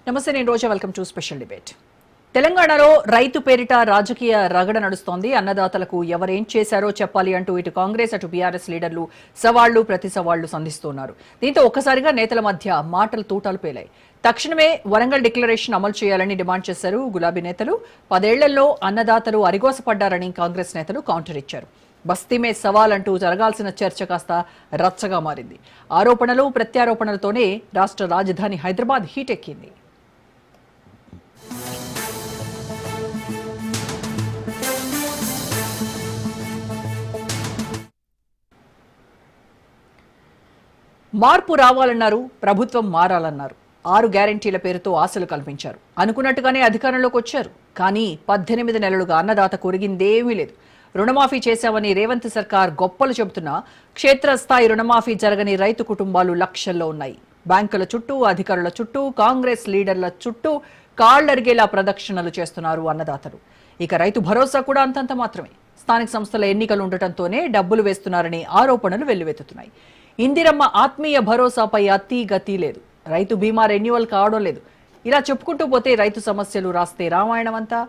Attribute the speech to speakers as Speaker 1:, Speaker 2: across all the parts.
Speaker 1: నమస్తే, నేను Roja. Welcome to special debate. తెలంగాణలో రైతు పేరిట రాజకీయ రగడ నడుస్తోంది. అన్నదాతలకు ఎవరేం చేశారో చెప్పాలి అంటూ ఇటు కాంగ్రెస్ అటు బీఆర్ఎస్ లీడర్లు సవాళ్లు ప్రతి సవాళ్లు సంధిస్తున్నారు. దీంతో ఒక్కసారిగా నేతల మధ్య మాటలు తూటాలు పేలాయి. తక్షణమే వరంగల్ డిక్లరేషన్ అమలు చేయాలని డిమాండ్ చేశారు గులాబీ నేతలు. 10 ఏళ్లలో అన్నదాతలు అరిగోసపడ్డారని కాంగ్రెస్ నేతలు కౌంటర్ ఇచ్చారు. బస్తీమే సవాల్ అంటూ జరగాల్సిన చర్చ కాస్త రచ్చగా మారింది. ఆరోపణలు ప్రత్యారోపణలతోనే రాష్ట్ర రాజధాని హైదరాబాద్ హీటెక్కింది. మార్పు రావాలన్నారు, ప్రభుత్వం మారాలన్నారు. 6 గ్యారెంటీల పేరుతో ఆశలు కల్పించారు. అనుకున్నట్టుగానే అధికారంలోకి వచ్చారు. కానీ 18 నెలలుగా అన్నదాత కొరిగిందేమీ లేదు. రుణమాఫీ చేశామని రేవంత్ సర్కార్ గొప్పలు చెబుతున్నా క్షేత్రస్థాయి రుణమాఫీ జరగని రైతు కుటుంబాలు లక్షల్లో ఉన్నాయి. బ్యాంకుల చుట్టూ, అధికారుల చుట్టూ, కాంగ్రెస్ లీడర్ల చుట్టూ కాళ్లరిగేలా ప్రదక్షిణలు చేస్తున్నారు అన్నదాతలు. ఇక రైతు భరోసా కూడా అంతంత మాత్రమే. స్థానిక సంస్థల ఎన్నికలు ఉండటంతోనే డబ్బులు వేస్తున్నారని ఆరోపణలు వెల్లువెత్తుతున్నాయి. ఇందిరమ్మ ఆత్మీయ భరోసాపై అతి గతి లేదు. రైతు బీమా రెన్యువల్ కావడం లేదు. ఇలా చెప్పుకుంటూ పోతే రైతు సమస్యలు రాస్తే రామాయణం అంతా.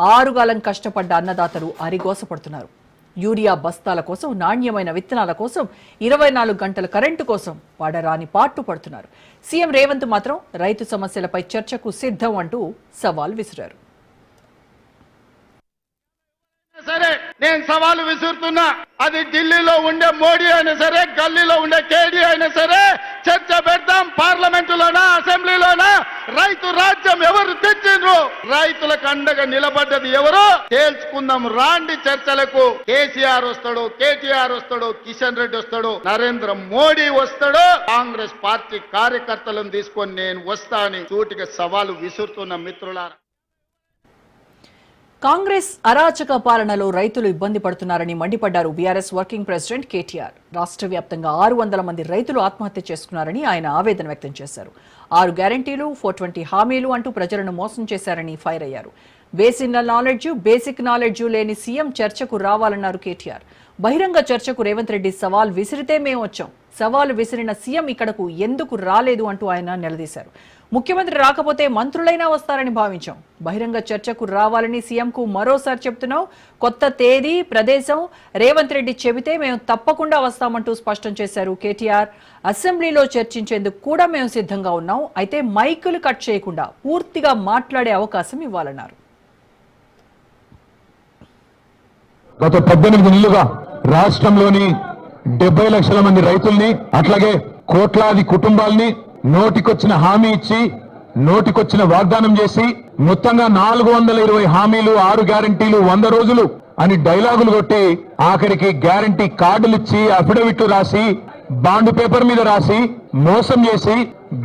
Speaker 1: 6 కాలం కష్టపడ్డ అన్నదాతలు అరిగోసపడుతున్నారు. యూరియా బస్తాల కోసం, నాణ్యమైన విత్తనాల కోసం, 24 గంటల కరెంటు కోసం పడరాని పాటు పడుతున్నారు. సీఎం రేవంత్ మాత్రం రైతు సమస్యలపై చర్చకు సిద్ధం అంటూ సవాల్ విసిరారు.
Speaker 2: సరే, నేను సవాలు విసురుతున్నా. అది ఢిల్లీలో ఉండే మోడీ అయినా సరే, గల్లీలో ఉండే కేడీ అయినా సరే, చర్చ పెడతాం. పార్లమెంటులోనా, అసెంబ్లీలోనా? రైతు రాజ్యం ఎవరు తెచ్చిండ్రు? రైతులకు అండగా నిలబడ్డది ఎవరు? తేల్చుకుందాం. రాండి చర్చలకు. కేసీఆర్ వస్తాడు, కేటీఆర్ వస్తాడు, కిషన్ రెడ్డి వస్తాడు, నరేంద్ర మోడీ వస్తాడు. కాంగ్రెస్ పార్టీ కార్యకర్తలను తీసుకొని నేను వస్తా అని సూటిగా సవాలు విసురుతున్న మిత్రులారా.
Speaker 1: కాంగ్రెస్ అరాచక పాలనలో రైతులు ఇబ్బంది పడుతున్నారని మండిపడ్డారు బీఆర్ఎస్ వర్కింగ్ ప్రెసిడెంట్ కేటీఆర్. రాష్ట్ర వ్యాప్తంగా 600 మంది రైతులు ఆత్మహత్య చేసుకున్నారని ఆయన ఆవేదన వ్యక్తం చేశారు. 6 గ్యారంటీలు, 420 హామీలు అంటూ ప్రజలను మోసం చేశారని ఫైర్ అయ్యారు. బేసిక్ నాలెడ్జ్ లేని సీఎం చర్చకు రావాలన్నారు కేటీఆర్. బహిరంగ చర్చకు రేవంత్ రెడ్డి సవాల్ విసిరితే మేము వచ్చాం, సవాలు విసిరిన సీఎం ఇక్కడకు ఎందుకు రాలేదు అంటూ ఆయన నిలదీశారు. ముఖ్యమంత్రి రాకపోతే మంత్రులైనా వస్తారని భావించాం. బహిరంగ చర్చకు రావాలని సీఎంకు మరోసారి చెప్తున్నాం. కొత్త తేదీ, ప్రదేశం రేవంత్ రెడ్డి చెబితే మేము తప్పకుండా వస్తామంటూ స్పష్టం చేశారు కేటీఆర్. అసెంబ్లీలో చర్చించేందుకు కూడా మేము సిద్ధంగా ఉన్నాం. అయితే మైకులు కట్ చేయకుండా పూర్తిగా మాట్లాడే అవకాశం ఇవ్వాలన్నారు.
Speaker 3: గత 18 నెలలుగా రాష్ట్రంలోని 70 లక్షల మంది రైతుల్ని, అట్లాగే కోట్లాది కుటుంబాల్ని నోటికొచ్చిన హామీ ఇచ్చి, నోటికొచ్చిన వాగ్దానం చేసి, మొత్తంగా 420 హామీలు, 6 గ్యారంటీలు, 100 రోజులు అని డైలాగులు కొట్టి, ఆఖరికి గ్యారంటీ కార్డులు ఇచ్చి, అఫిడవిట్లు రాసి, బాండ్ పేపర్ మీద రాసి మోసం చేసి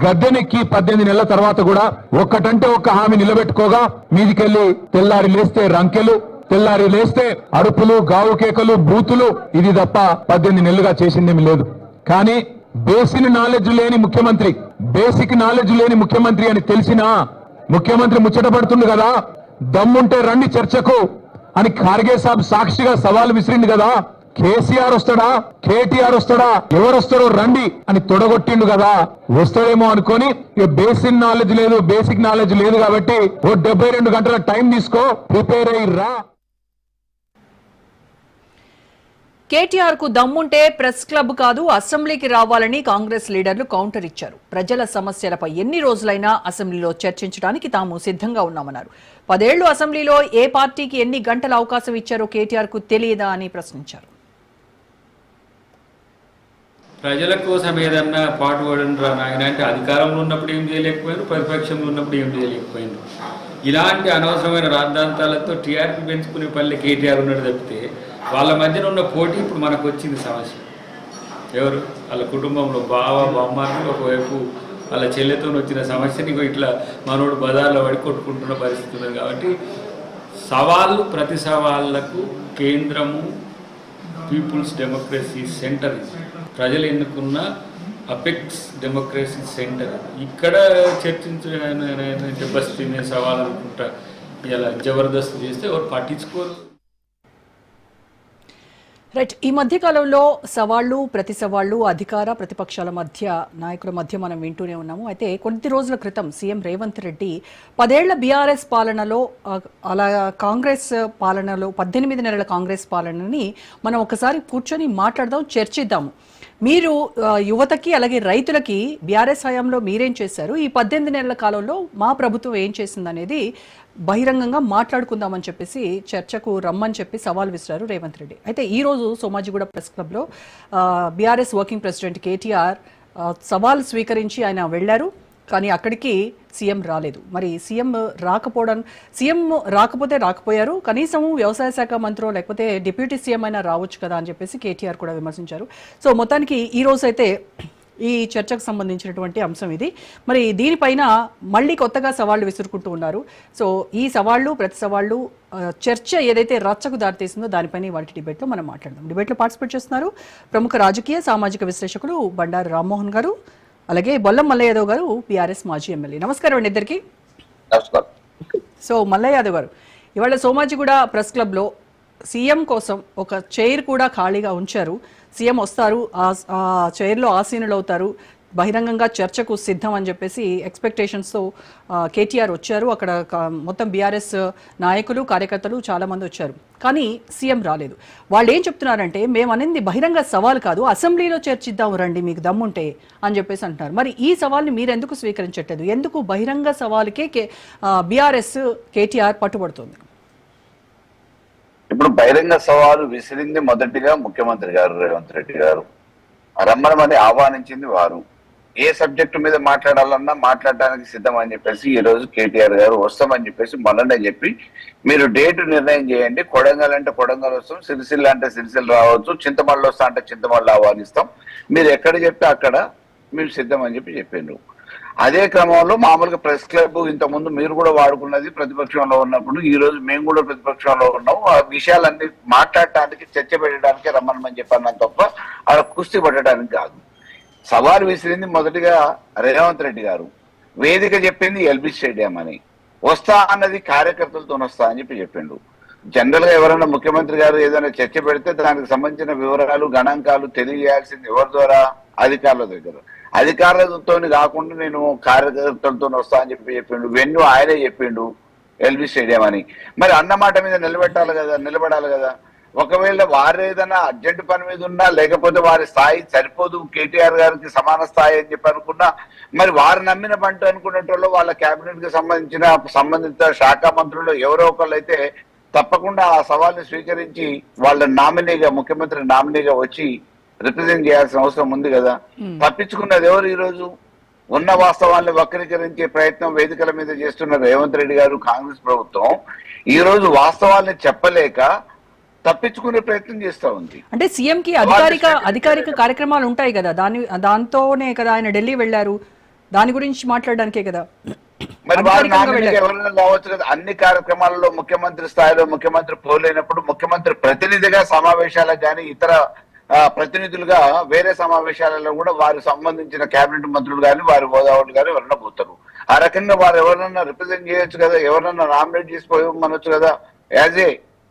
Speaker 3: గద్దెనెక్కి 18 నెలల తర్వాత కూడా ఒక్కటంటే ఒక్క హామీ నిలబెట్టుకోగా మీదికెళ్లి తెల్లారి లేస్తే రంకెలు, తెల్లారి లేస్తే అరుపులు, గావు కేకలు, బూతులు, ఇది తప్ప 18 నెలలుగా చేసిందేమి లేదు. కానీ బేసిక్ నాలెడ్జ్ లేని ముఖ్యమంత్రి అని తెలిసినా ముఖ్యమంత్రి ముచ్చట పడుతుంది కదా, దమ్ముంటే రండి చర్చకు అని ఖార్గే సాబ్ సాక్షిగా సవాల్ విసిరిండు కదా. కేసీఆర్ వస్తాడా, కేటీఆర్ వస్తాడా, ఎవరు వస్తారో రండి అని తొడగొట్టిండు కదా. వస్తాడేమో అనుకొని బేసిక్ నాలెడ్జ్ లేదు కాబట్టి ఓ 72 గంటల టైం తీసుకో, ప్రిపేర్ అయ్యి రా.
Speaker 1: కేటీఆర్ కు దమ్ముంటే ప్రెస్ క్లబ్ కాదు, అసెంబ్లీకి రావాలని కాంగ్రెస్ లీడర్లు కౌంటర్ ఇచ్చారు. ప్రజల సమస్యలపై ఎన్ని రోజులైనా అసెంబ్లీలో చర్చించడానికి తాము సిద్ధంగా ఉన్నామన్నారు. 10 ఏళ్లు అసెంబ్లీలో ఏ పార్టీకి ఎన్ని గంటల అవకాశం ఇచ్చారో కేటీఆర్ కు తెలియదా అని ప్రశ్నించారు.
Speaker 4: ప్రజల కోసం ఏదన్నా పాటుపడండి రా నాయన అంటే అధికారంలో ఉన్నప్పుడు ఏం చేయలేకపోయారు, ప్రతిపక్షంలో ఉన్నప్పుడు ఏం చేయలేకపోయారు. ఇలాంటి అనవసరమైన రాద్ధాంతాలతో టీఆర్పీ పెంచుకునే పల్లె కేటీఆర్ ఉన్నాడు తప్పితే వాళ్ళ మధ్యన ఉన్న పోటీ ఇప్పుడు మనకు వచ్చింది సమస్య. ఎవరు వాళ్ళ కుటుంబంలో బావ బామ్మార్లు, ఒకవైపు వాళ్ళ చెల్లెతో వచ్చిన సమస్యని ఇట్లా మనోడు బజార్లో పడి కొట్టుకుంటున్న పరిస్థితి ఉన్నది. కాబట్టి సవాళ్ళు, ప్రతి సవాళ్లకు కేంద్రము పీపుల్స్ డెమోక్రసీ సెంటర్, ప్రజలు ఎన్నుకున్న అపెక్స్ డెమోక్రసీ సెంటర్. ఇక్కడ చర్చించే బస్తీ మీద సవాల్ అనుకుంటా ఇలా జబర్దస్త్ చేస్తే ఎవరు పట్టించుకోరు.
Speaker 1: రైట్. ఈ మధ్య కాలంలో సవాళ్లు ప్రతి సవాళ్లు అధికార ప్రతిపక్షాల మధ్య నాయకుల మధ్య మనం వింటూనే ఉన్నాము. అయితే కొద్ది రోజుల క్రితం సీఎం రేవంత్ రెడ్డి 10 ఏళ్ల బీఆర్ఎస్ పాలనలో అలా కాంగ్రెస్ పాలనలో 18 నెలల కాంగ్రెస్ పాలనని మనం ఒకసారి కూర్చొని మాట్లాడదాం, చర్చిద్దాము. మీరు యువతకి అలాగే రైతులకి బీఆర్ఎస్ హయాంలో మీరేం చేశారు, ఈ 18 నెలల కాలంలో మా ప్రభుత్వం ఏం చేసిందనేది బహిరంగంగా మాట్లాడుకుందామని చెప్పేసి చర్చకు రమ్మని చెప్పి సవాల్ విసిరారు రేవంత్ రెడ్డి. అయితే ఈరోజు సోమాజిగూడ ప్రెస్ క్లబ్లో బీఆర్ఎస్ వర్కింగ్ ప్రెసిడెంట్ కేటీఆర్ సవాల్ స్వీకరించి ఆయన వెళ్ళారు. కానీ అక్కడికి సీఎం రాలేదు. మరి సీఎం రాకపోతే రాకపోయారు, కనీసం వ్యవసాయ శాఖ మంత్రో లేకపోతే డిప్యూటీ సీఎం అయినా రావచ్చు కదా అని చెప్పేసి కేటీఆర్ కూడా విమర్శించారు. సో మొత్తానికి ఈ రోజు అయితే ఈ చర్చకు సంబంధించినటువంటి అంశం ఇది. మరి దీనిపైన మళ్ళీ కొత్తగా సవాళ్లు విసురుకుంటూ ఉన్నారు. సో ఈ సవాళ్లు ప్రతి సవాళ్లు చర్చ ఏదైతే రచ్చకు దారితీసిందో దానిపైన వాటి డిబేట్లో మనం మాట్లాడదాం. డిబేట్లో పార్టిసిపేట్ చేస్తున్నారు ప్రముఖ రాజకీయ సామాజిక విశ్లేషకులు బండారు రామ్మోహన్ గారు, అలాగే బొల్లం మల్లయ్య యాదవ్ గారు, బీఆర్ఎస్ మాజీ ఎమ్మెల్యే. నమస్కారం అండి ఇద్దరికి. సో మల్లయ్య యాదవ్ గారు, ఇవాళ సోమాజిగూడ ప్రెస్ క్లబ్లో సీఎం కోసం ఒక చైర్ కూడా ఖాళీగా ఉంచారు. సీఎం వస్తారు, ఆ చైర్లో ఆసీనులు అవుతారు, బహిరంగంగా చర్చకు సిద్ధం అని చెప్పేసి ఎక్స్పెక్టేషన్స్తో కేటీఆర్ వచ్చారు. అక్కడ మొత్తం బీఆర్ఎస్ నాయకులు కార్యకర్తలు చాలామంది వచ్చారు. కానీ సీఎం రాలేదు. వాళ్ళు ఏం చెప్తున్నారంటే, మేము అనేది బహిరంగ సవాల్ కాదు, అసెంబ్లీలో చర్చిద్దాం రండి మీకు దమ్ముంటే అని చెప్పేసి అంటున్నారు. మరి ఈ సవాల్ని మీరు ఎందుకు స్వీకరించట్లేదు? ఎందుకు బహిరంగ సవాల్కే బీఆర్ఎస్ కేటీఆర్ పట్టుబడుతుంది?
Speaker 5: ఇప్పుడు బహిరంగ సవాలు విసిరింది మొదటిగా ముఖ్యమంత్రి గారు రేవంత్ రెడ్డి గారు. రమ్మనమని ఆహ్వానించింది వారు. ఏ సబ్జెక్టు మీద మాట్లాడాలన్నా మాట్లాడడానికి సిద్ధం అని చెప్పేసి ఈ రోజు కేటీఆర్ గారు వస్తామని చెప్పేసి మొన్ననే చెప్పి, మీరు డేట్ నిర్ణయం చేయండి, కొడంగల్ అంటే కొడంగల్ వస్తాం, సిరిసిల్ల అంటే సిరిసిల్ల రావచ్చు, చింతమల్లి వస్తా అంటే చింతమల్లి ఆహ్వానిస్తాం, మీరు ఎక్కడ చెప్తే అక్కడ మీరు సిద్ధం అని చెప్పి చెప్పిండ్రు. అదే క్రమంలో మామూలుగా ప్రెస్ క్లబ్ ఇంతకుముందు మీరు కూడా వాడుకున్నది ప్రతిపక్షంలో ఉన్నప్పుడు, ఈ రోజు మేము కూడా ప్రతిపక్షంలో ఉన్నాం, ఆ విషయాలన్నీ మాట్లాడటానికి చర్చ పెట్టడానికి రమ్మని చెప్పాను తప్ప అలా కుస్తీ పట్టడానికి కాదు. సవాల్ విసిరింది మొదటిగా రేవంత్ రెడ్డి గారు. వేదిక చెప్పింది ఎల్బీ స్టేడియం అని, వస్తా అన్నది కార్యకర్తలతో వస్తా అని చెప్పి చెప్పిండు. జనరల్ గా ఎవరైనా ముఖ్యమంత్రి గారు ఏదైనా చర్చ పెడితే దానికి సంబంధించిన వివరాలు గణాంకాలు తెలియజేయాల్సింది ఎవరి ద్వారా? అధికారుల దగ్గర. అధికారులతో కాకుండా నేను కార్యకర్తలతో వస్తా అని చెప్పి చెప్పిండు. వెన్ను ఆయనే చెప్పిండు ఎల్బీ స్టేడియం అని. మరి అన్నమాట మీద నిలబడాలి కదా. ఒకవేళ వారు ఏదైనా అర్జెంట్ పని మీద ఉన్నా, లేకపోతే వారి స్థాయి సరిపోదు కేటీఆర్ గారికి సమాన స్థాయి అని చెప్పి అనుకున్నా, మరి వారు నమ్మిన పంట అనుకునేటోళ్ళు వాళ్ళ కేబినెట్ కి సంబంధిత శాఖ మంత్రులు ఎవరో ఒకళ్ళు అయితే తప్పకుండా ఆ సవాల్ని స్వీకరించి వాళ్ళ నామినీగా, ముఖ్యమంత్రి నామినీగా వచ్చి రిప్రజెంట్ చేయాల్సిన అవసరం ఉంది కదా. తప్పించుకున్నది ఎవరు? ఈ రోజు ఉన్న వాస్తవాన్ని వక్రీకరించే ప్రయత్నం వేదికల మీద చేస్తున్న రేవంత్ రెడ్డి గారు, కాంగ్రెస్ ప్రభుత్వం ఈ రోజు వాస్తవాల్ని చెప్పలేక తప్పించుకునే ప్రయత్నం చేస్తా ఉంది.
Speaker 1: అంటే సీఎం కి అధికారిక కార్యక్రమాలు ఉంటాయి కదా, దాంతోనే కదా ఆయన ఢిల్లీ వెళ్లారు, దాని గురించి మాట్లాడడానికే కదా.
Speaker 5: మరి వారు నామినీగా ఎవరైనా రావచ్చు కదా. అన్ని కార్యక్రమాలలో ముఖ్యమంత్రి స్థాయిలో ముఖ్యమంత్రి పోలేనప్పుడు ముఖ్యమంత్రి ప్రతినిధిగా సమావేశాలకు కానీ ఇతర ప్రతినిధులుగా వేరే సమావేశాలలో కూడా వారికి సంబంధించిన కేబినెట్ మంత్రులు కానీ వారి హోదావులు కానీ ఎవరైనా పోతారు. ఆ రకంగా వారు ఎవరైనా రిప్రజెంట్ చేయొచ్చు కదా, ఎవరైనా నామినేట్ చేసిపోయి మనొచ్చు కదా. As a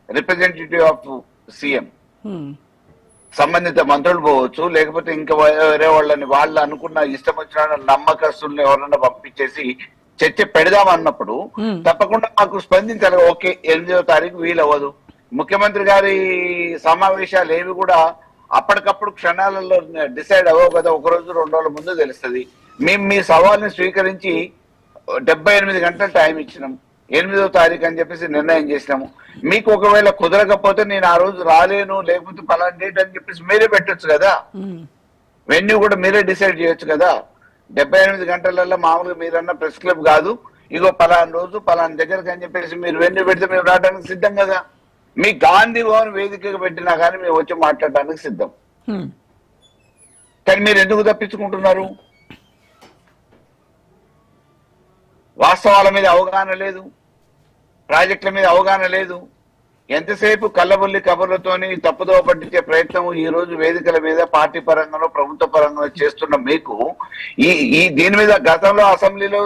Speaker 5: representative of CM సంబంధిత మంత్రులు పోవచ్చు, లేకపోతే ఇంకా వేరే వాళ్ళని వాళ్ళు అనుకున్న ఇష్టం వచ్చిన నమ్మకస్తుల్ని ఎవరన్నా పంపించేసి చర్చ పెడదాం అన్నప్పుడు తప్పకుండా మాకు స్పందించాలి. ఓకే, 8వ తారీఖు వీలవ్వదు. ముఖ్యమంత్రి గారి సమావేశాలు ఏవి కూడా అప్పటికప్పుడు క్షణాలలో డిసైడ్ అవ్వవు కదా, ఒక రోజు 2 రోజుల ముందు తెలుస్తుంది. మేము మీ సవాల్ని స్వీకరించి 78 గంటలు టైం ఇచ్చినాం, 8వ తారీఖు అని చెప్పేసి నిర్ణయం చేసినాము. మీకు ఒకవేళ కుదరకపోతే నేను ఆ రోజు రాలేను, లేకపోతే పలానా డేట్ అని చెప్పేసి మీరే పెట్టొచ్చు కదా. వెన్యూ కూడా మీరే డిసైడ్ చేయొచ్చు కదా. 78 గంటలలో మామూలుగా మీరన్న ప్రెస్ క్లబ్ కాదు, ఇగో పలానా రోజు పలానా దగ్గరకు అని చెప్పేసి మీరు వెన్యూ పెడితే మేము రావడానికి సిద్ధం కదా. మీ గాంధీ భవన్ వేదికగా పెట్టినా కానీ మేము వచ్చి మాట్లాడడానికి సిద్ధం. కానీ మీరు ఎందుకు తప్పించుకుంటున్నారు? వాస్తవాల మీద అవగాహన లేదు, ప్రాజెక్టుల మీద అవగాహన లేదు. ఎంతసేపు కళ్ళబుల్లి కబుర్లతోని తప్పుదోవ పట్టించే ప్రయత్నం ఈ రోజు వేదికల మీద పార్టీ పరంగానో ప్రభుత్వ పరంగా చేస్తున్న మీకు దీని మీద గతంలో అసెంబ్లీలో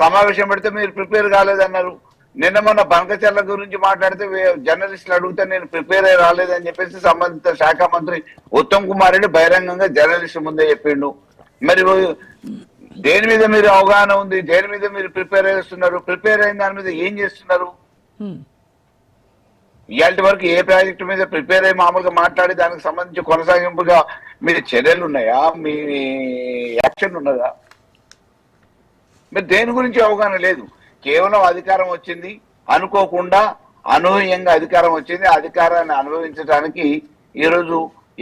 Speaker 5: సమావేశం పెడితే మీరు ప్రిపేర్ కాలేదన్నారు. నిన్న మొన్న బంకచర్ల గురించి మాట్లాడితే జర్నలిస్టులు అడిగితే నేను ప్రిపేర్ అయ్యి రాలేదని చెప్పేసి సంబంధిత శాఖ మంత్రి ఉత్తమ్ కుమార్ రెడ్డి బహిరంగంగా జర్నలిస్టు ముందే చెప్పిండు. మరి దేని మీద మీరు అవగాహన ఉంది, దేని మీద మీరు ప్రిపేర్ చేస్తున్నారు, ప్రిపేర్ అయిన దాని మీద ఏం చేస్తున్నారు? ఇవాళ వరకు ఏ ప్రాజెక్టు మీద ప్రిపేర్ అయ్యి మామూలుగా మాట్లాడి దానికి సంబంధించి కొనసాగింపుగా మీరు చర్యలు ఉన్నాయా, మీ యాక్షన్ ఉన్నదా? మీరు దేని గురించి అవగాహన లేదు. కేవలం అధికారం వచ్చింది అనుకోకుండా అనూహ్యంగా అధికారం వచ్చింది. అధికారాన్ని అనుభవించడానికి ఈరోజు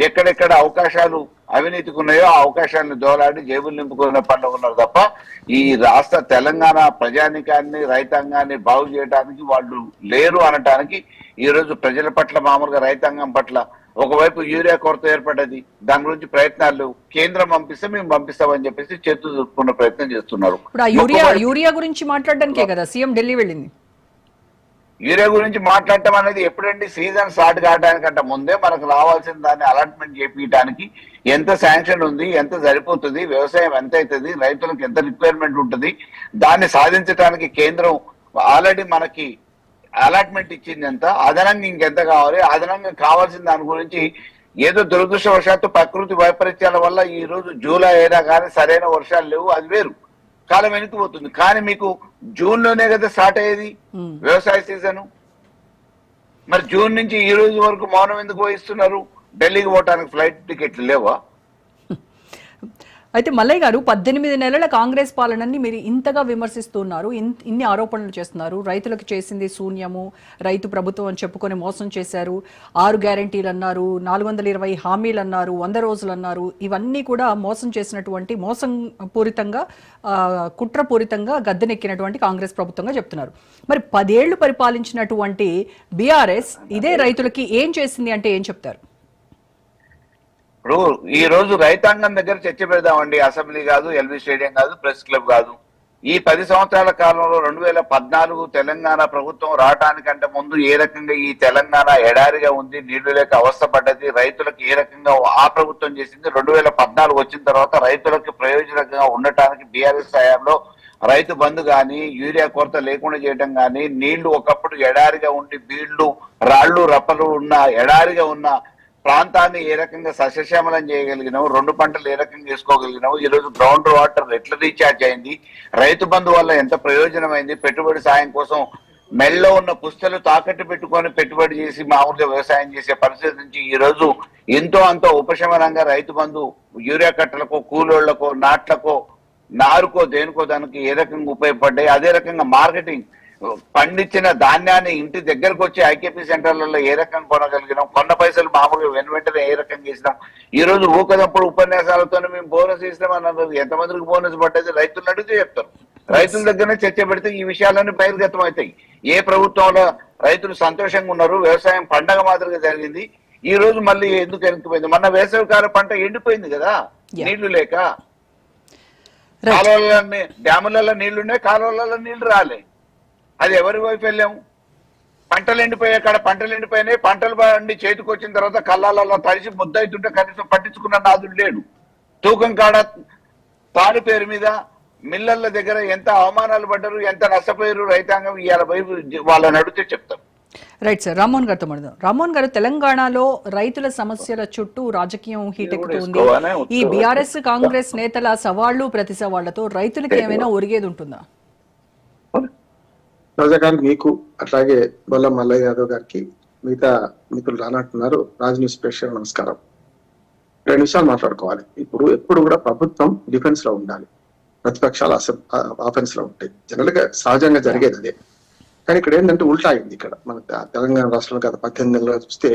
Speaker 5: ఎక్కడెక్కడ అవకాశాలు అవినీతికి ఉన్నాయో ఆ అవకాశాలను దోలాడి జేబులు నింపుకునే పనులు ఉన్నారు తప్ప ఈ రాష్ట్ర తెలంగాణ ప్రజానికాన్ని రైతాంగాన్ని బాగు చేయడానికి వాళ్ళు లేరు అనటానికి ఈరోజు ప్రజల పట్ల మామూలుగా రైతాంగం పట్ల ఒకవైపు యూరియా కొరత ఏర్పడ్డది, దాని గురించి ప్రయత్నాలు లేవు. కేంద్రం పంపిస్తే మేము పంపిస్తామని చెప్పేసి చేతులు దులుపుకున్న ప్రయత్నం చేస్తున్నారు.
Speaker 1: యూరియా గురించి మాట్లాడడానికే కదా సీఎం ఢిల్లీ వెళ్ళింది.
Speaker 5: యూరియా గురించి మాట్లాడటం అనేది ఎప్పుడండి? సీజన్ స్టార్ట్ కావడానికంటే ముందే మనకు రావాల్సిన దాన్ని అలాట్మెంట్ చేపించడానికి ఎంత శాంక్షన్ ఉంది, ఎంత సరిపోతుంది, వ్యవసాయం ఎంత అవుతుంది, రైతులకు ఎంత రిక్వైర్మెంట్ ఉంటుంది, దాన్ని సాధించడానికి కేంద్రం ఆల్రెడీ మనకి అలాట్మెంట్ ఇచ్చింది ఎంత, అదనంగా ఇంకెంత కావాలి, అదనంగా కావాల్సిన దాని గురించి ఏదో దురదృష్టవశాత్తు ప్రకృతి వైపరీత్యాల వల్ల ఈ రోజు జూలై అయినా కానీ సరైన వర్షాలు లేవు, అది వేరు, కాలం వెనుకపోతుంది. కానీ మీకు జూన్ లోనే కదా స్టార్ట్ అయ్యేది వ్యవసాయ సీజను. మరి జూన్ నుంచి ఈ రోజు వరకు మౌనం ఎందుకు వహిస్తున్నారు? ఢిల్లీకి పోవటానికి ఫ్లైట్ టికెట్లు లేవా?
Speaker 1: అయితే మల్లయ్య గారు 18 నెలల కాంగ్రెస్ పాలనని మీరు ఇంతగా విమర్శిస్తున్నారు, ఇన్ని ఆరోపణలు చేస్తున్నారు. రైతులకు చేసింది శూన్యము, రైతు ప్రభుత్వం అని చెప్పుకొని మోసం చేశారు, 6 గ్యారెంటీలు అన్నారు, 420 హామీలు అన్నారు, 100 రోజులు అన్నారు. ఇవన్నీ కూడా మోసం చేసినటువంటి, మోసం పూరితంగా కుట్రపూరితంగా గద్దెనెక్కినటువంటి కాంగ్రెస్ ప్రభుత్వంగా చెప్తున్నారు. మరి 10 ఏళ్లు పరిపాలించినటువంటి బీఆర్ఎస్ ఇదే రైతులకి ఏం చేసింది అంటే ఏం చెప్తారు?
Speaker 5: ఇప్పుడు ఈ రోజు రైతాంగం దగ్గర చర్చ పెడదామండి. అసెంబ్లీ కాదు, ఎల్బీ స్టేడియం కాదు, ప్రెస్ క్లబ్ కాదు. ఈ 10 సంవత్సరాల కాలంలో 2014 తెలంగాణ ప్రభుత్వం రావటానికంటే ముందు ఏ రకంగా ఈ తెలంగాణ ఎడారిగా ఉంది, నీళ్లు లేక అవస్థపడ్డది, రైతులకు ఏ రకంగా ఆ ప్రభుత్వం చేసింది, 2014 వచ్చిన తర్వాత రైతులకు ప్రయోజనంగా ఉండటానికి బీఆర్ఎస్ హయాంలో రైతు బంధు కానీ, యూరియా కొరత లేకుండా చేయడం కానీ, నీళ్లు ఒకప్పుడు ఎడారిగా ఉండి బీళ్లు రాళ్లు రప్పలు ఉన్న ఎడారిగా ఉన్న ప్రాంతాన్ని ఏ రకంగా సస్యశ్యామలం చేయగలిగినావు, 2 పంటలు ఏ రకంగా చేసుకోగలిగినావు, ఈ రోజు గ్రౌండ్ వాటర్ ఎట్లా రీఛార్జ్ అయింది, రైతు బంధు వల్ల ఎంత ప్రయోజనమైంది, పెట్టుబడి సాయం కోసం మెల్లో ఉన్న పుస్తలు తాకట్టు పెట్టుకొని పెట్టుబడి చేసి మామూలుగా వ్యవసాయం చేసే పరిస్థితి నుంచి ఈ రోజు ఎంతో అంతో ఉపశమనంగా రైతు బంధు యూరియా కట్టలకో, కూలోళ్లకో, నాట్లకో, నారుకో, దేనికో దానికి ఏ రకంగా ఉపయోగపడ్డాయి. అదే రకంగా మార్కెటింగ్, పండించిన ధాన్యాన్ని ఇంటి దగ్గరకు వచ్చి ఐకేపీ సెంటర్లలో ఏ రకంగా కొనగలిగినాం, కొన్న పైసలు మామూలుగా వెంటనే ఏ రకంగా ఇచ్చినాం. ఈ రోజు ఊకదప్పుడు ఉపన్యాసాలతోనే మేము బోనస్ ఇస్తాం అన్నారు. ఎంతమందికి బోనస్ పడ్డది రైతులను అడిగితే చెప్తారు. రైతుల దగ్గరనే చర్చ పెడితే ఈ విషయాలన్నీ బహిర్గతం అవుతాయి. ఏ ప్రభుత్వంలో రైతులు సంతోషంగా ఉన్నారు, వ్యవసాయం పండగ మాదిరిగా జరిగింది, ఈ రోజు మళ్ళీ ఎందుకు వెనక్కిపోయింది? మొన్న వేసవికాల పంట ఎండిపోయింది కదా, నీళ్లు లేక. కాలువలలో డ్యాములలో నీళ్లున్నాయి, కాలువలలో నీళ్లు రాలే. అది ఎవరి వైఫల్యం? పంటలు ఎండిపోయే కాడ పంటలు ఎండిపోయినాయి, పంటలు పండి చేతికి వచ్చిన తర్వాత కళ్ళాలలో తడిసి ముద్ద అవుతుంటే కనీసం పట్టించుకున్న నాదుడు లేడు. తూకం కాడ తాడు పేరు మీద మిల్లర్ల దగ్గర ఎంత అవమానాలు పడ్డారు, ఎంత నష్టపోయారు రైతాంగం, ఇవాళ వైపు వాళ్ళని అడిగితే చెప్తారు.
Speaker 1: రైట్ సార్, రామ్మోహన్ గారితో మాట్లాడదాం. రామ్మోహన్ గారు, తెలంగాణలో రైతుల సమస్యల చుట్టూ రాజకీయం హీటెక్కుతుంది. ఈ బీఆర్ఎస్ కాంగ్రెస్ నేతల సవాళ్లు ప్రతి సవాళ్లతో రైతులకు ఏమైనా ఒరిగేది ఉంటుందా?
Speaker 6: రాజా గారు, మీకు అట్లాగే బొల్ల మల్లయ్య యాదవ్ గారికి, మిగతా మిత్రులు రానంటున్నారు, రాజ్ న్యూస్ ప్రేక్షకులకు నమస్కారం. 2 నిమిషాలు మాట్లాడుకోవాలి. ఇప్పుడు ఎప్పుడు కూడా ప్రభుత్వం డిఫెన్స్ లో ఉండాలి, ప్రతిపక్షాలు ఆఫెన్స్ లో ఉంటాయి. జనరల్ గా సహజంగా జరిగేది అదే. కానీ ఇక్కడ ఏంటంటే ఉల్టా అయింది. ఇక్కడ మన తెలంగాణ రాష్ట్రంలో గత 18 నెలలుగా చూస్తే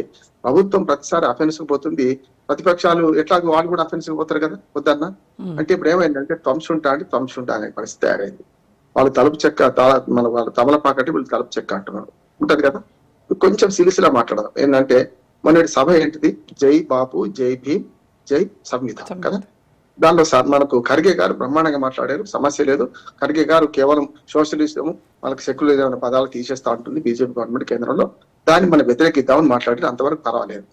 Speaker 6: ప్రభుత్వం ప్రతిసారి అఫెన్స్ కు పోతుంది, ప్రతిపక్షాలు ఎట్లాగో వాళ్ళు కూడా అఫెన్స్ కు పోతారు కదా వద్దన్న. అంటే ఇప్పుడు ఏమైందంటే త్వంశుంటా అనే పరిస్థితి తయారైంది. వాళ్ళు తలుపు చెక్క వాళ్ళ తమలపాకటి వీళ్ళు తలుపు చెక్క అంటున్నారు ఉంటది కదా. కొంచెం సిలిసిలా మాట్లాడదాం. ఏంటంటే మొన్నటి సభ ఏంటిది? జై బాపు, జై భీమ్, జై సంవిధానం కదా. దానిలో మనకు ఖర్గే గారు బ్రహ్మాండంగా మాట్లాడారు, సమస్య లేదు. ఖర్గే గారు కేవలం సోషలిజం, వాళ్ళకి సెక్యులరిజం అనే పదాలు తీసేస్తా ఉంటుంది బీజేపీ గవర్నమెంట్ కేంద్రంలో, దాన్ని మనం వ్యతిరేకిద్దామని మాట్లాడితే అంతవరకు పర్వాలేదు.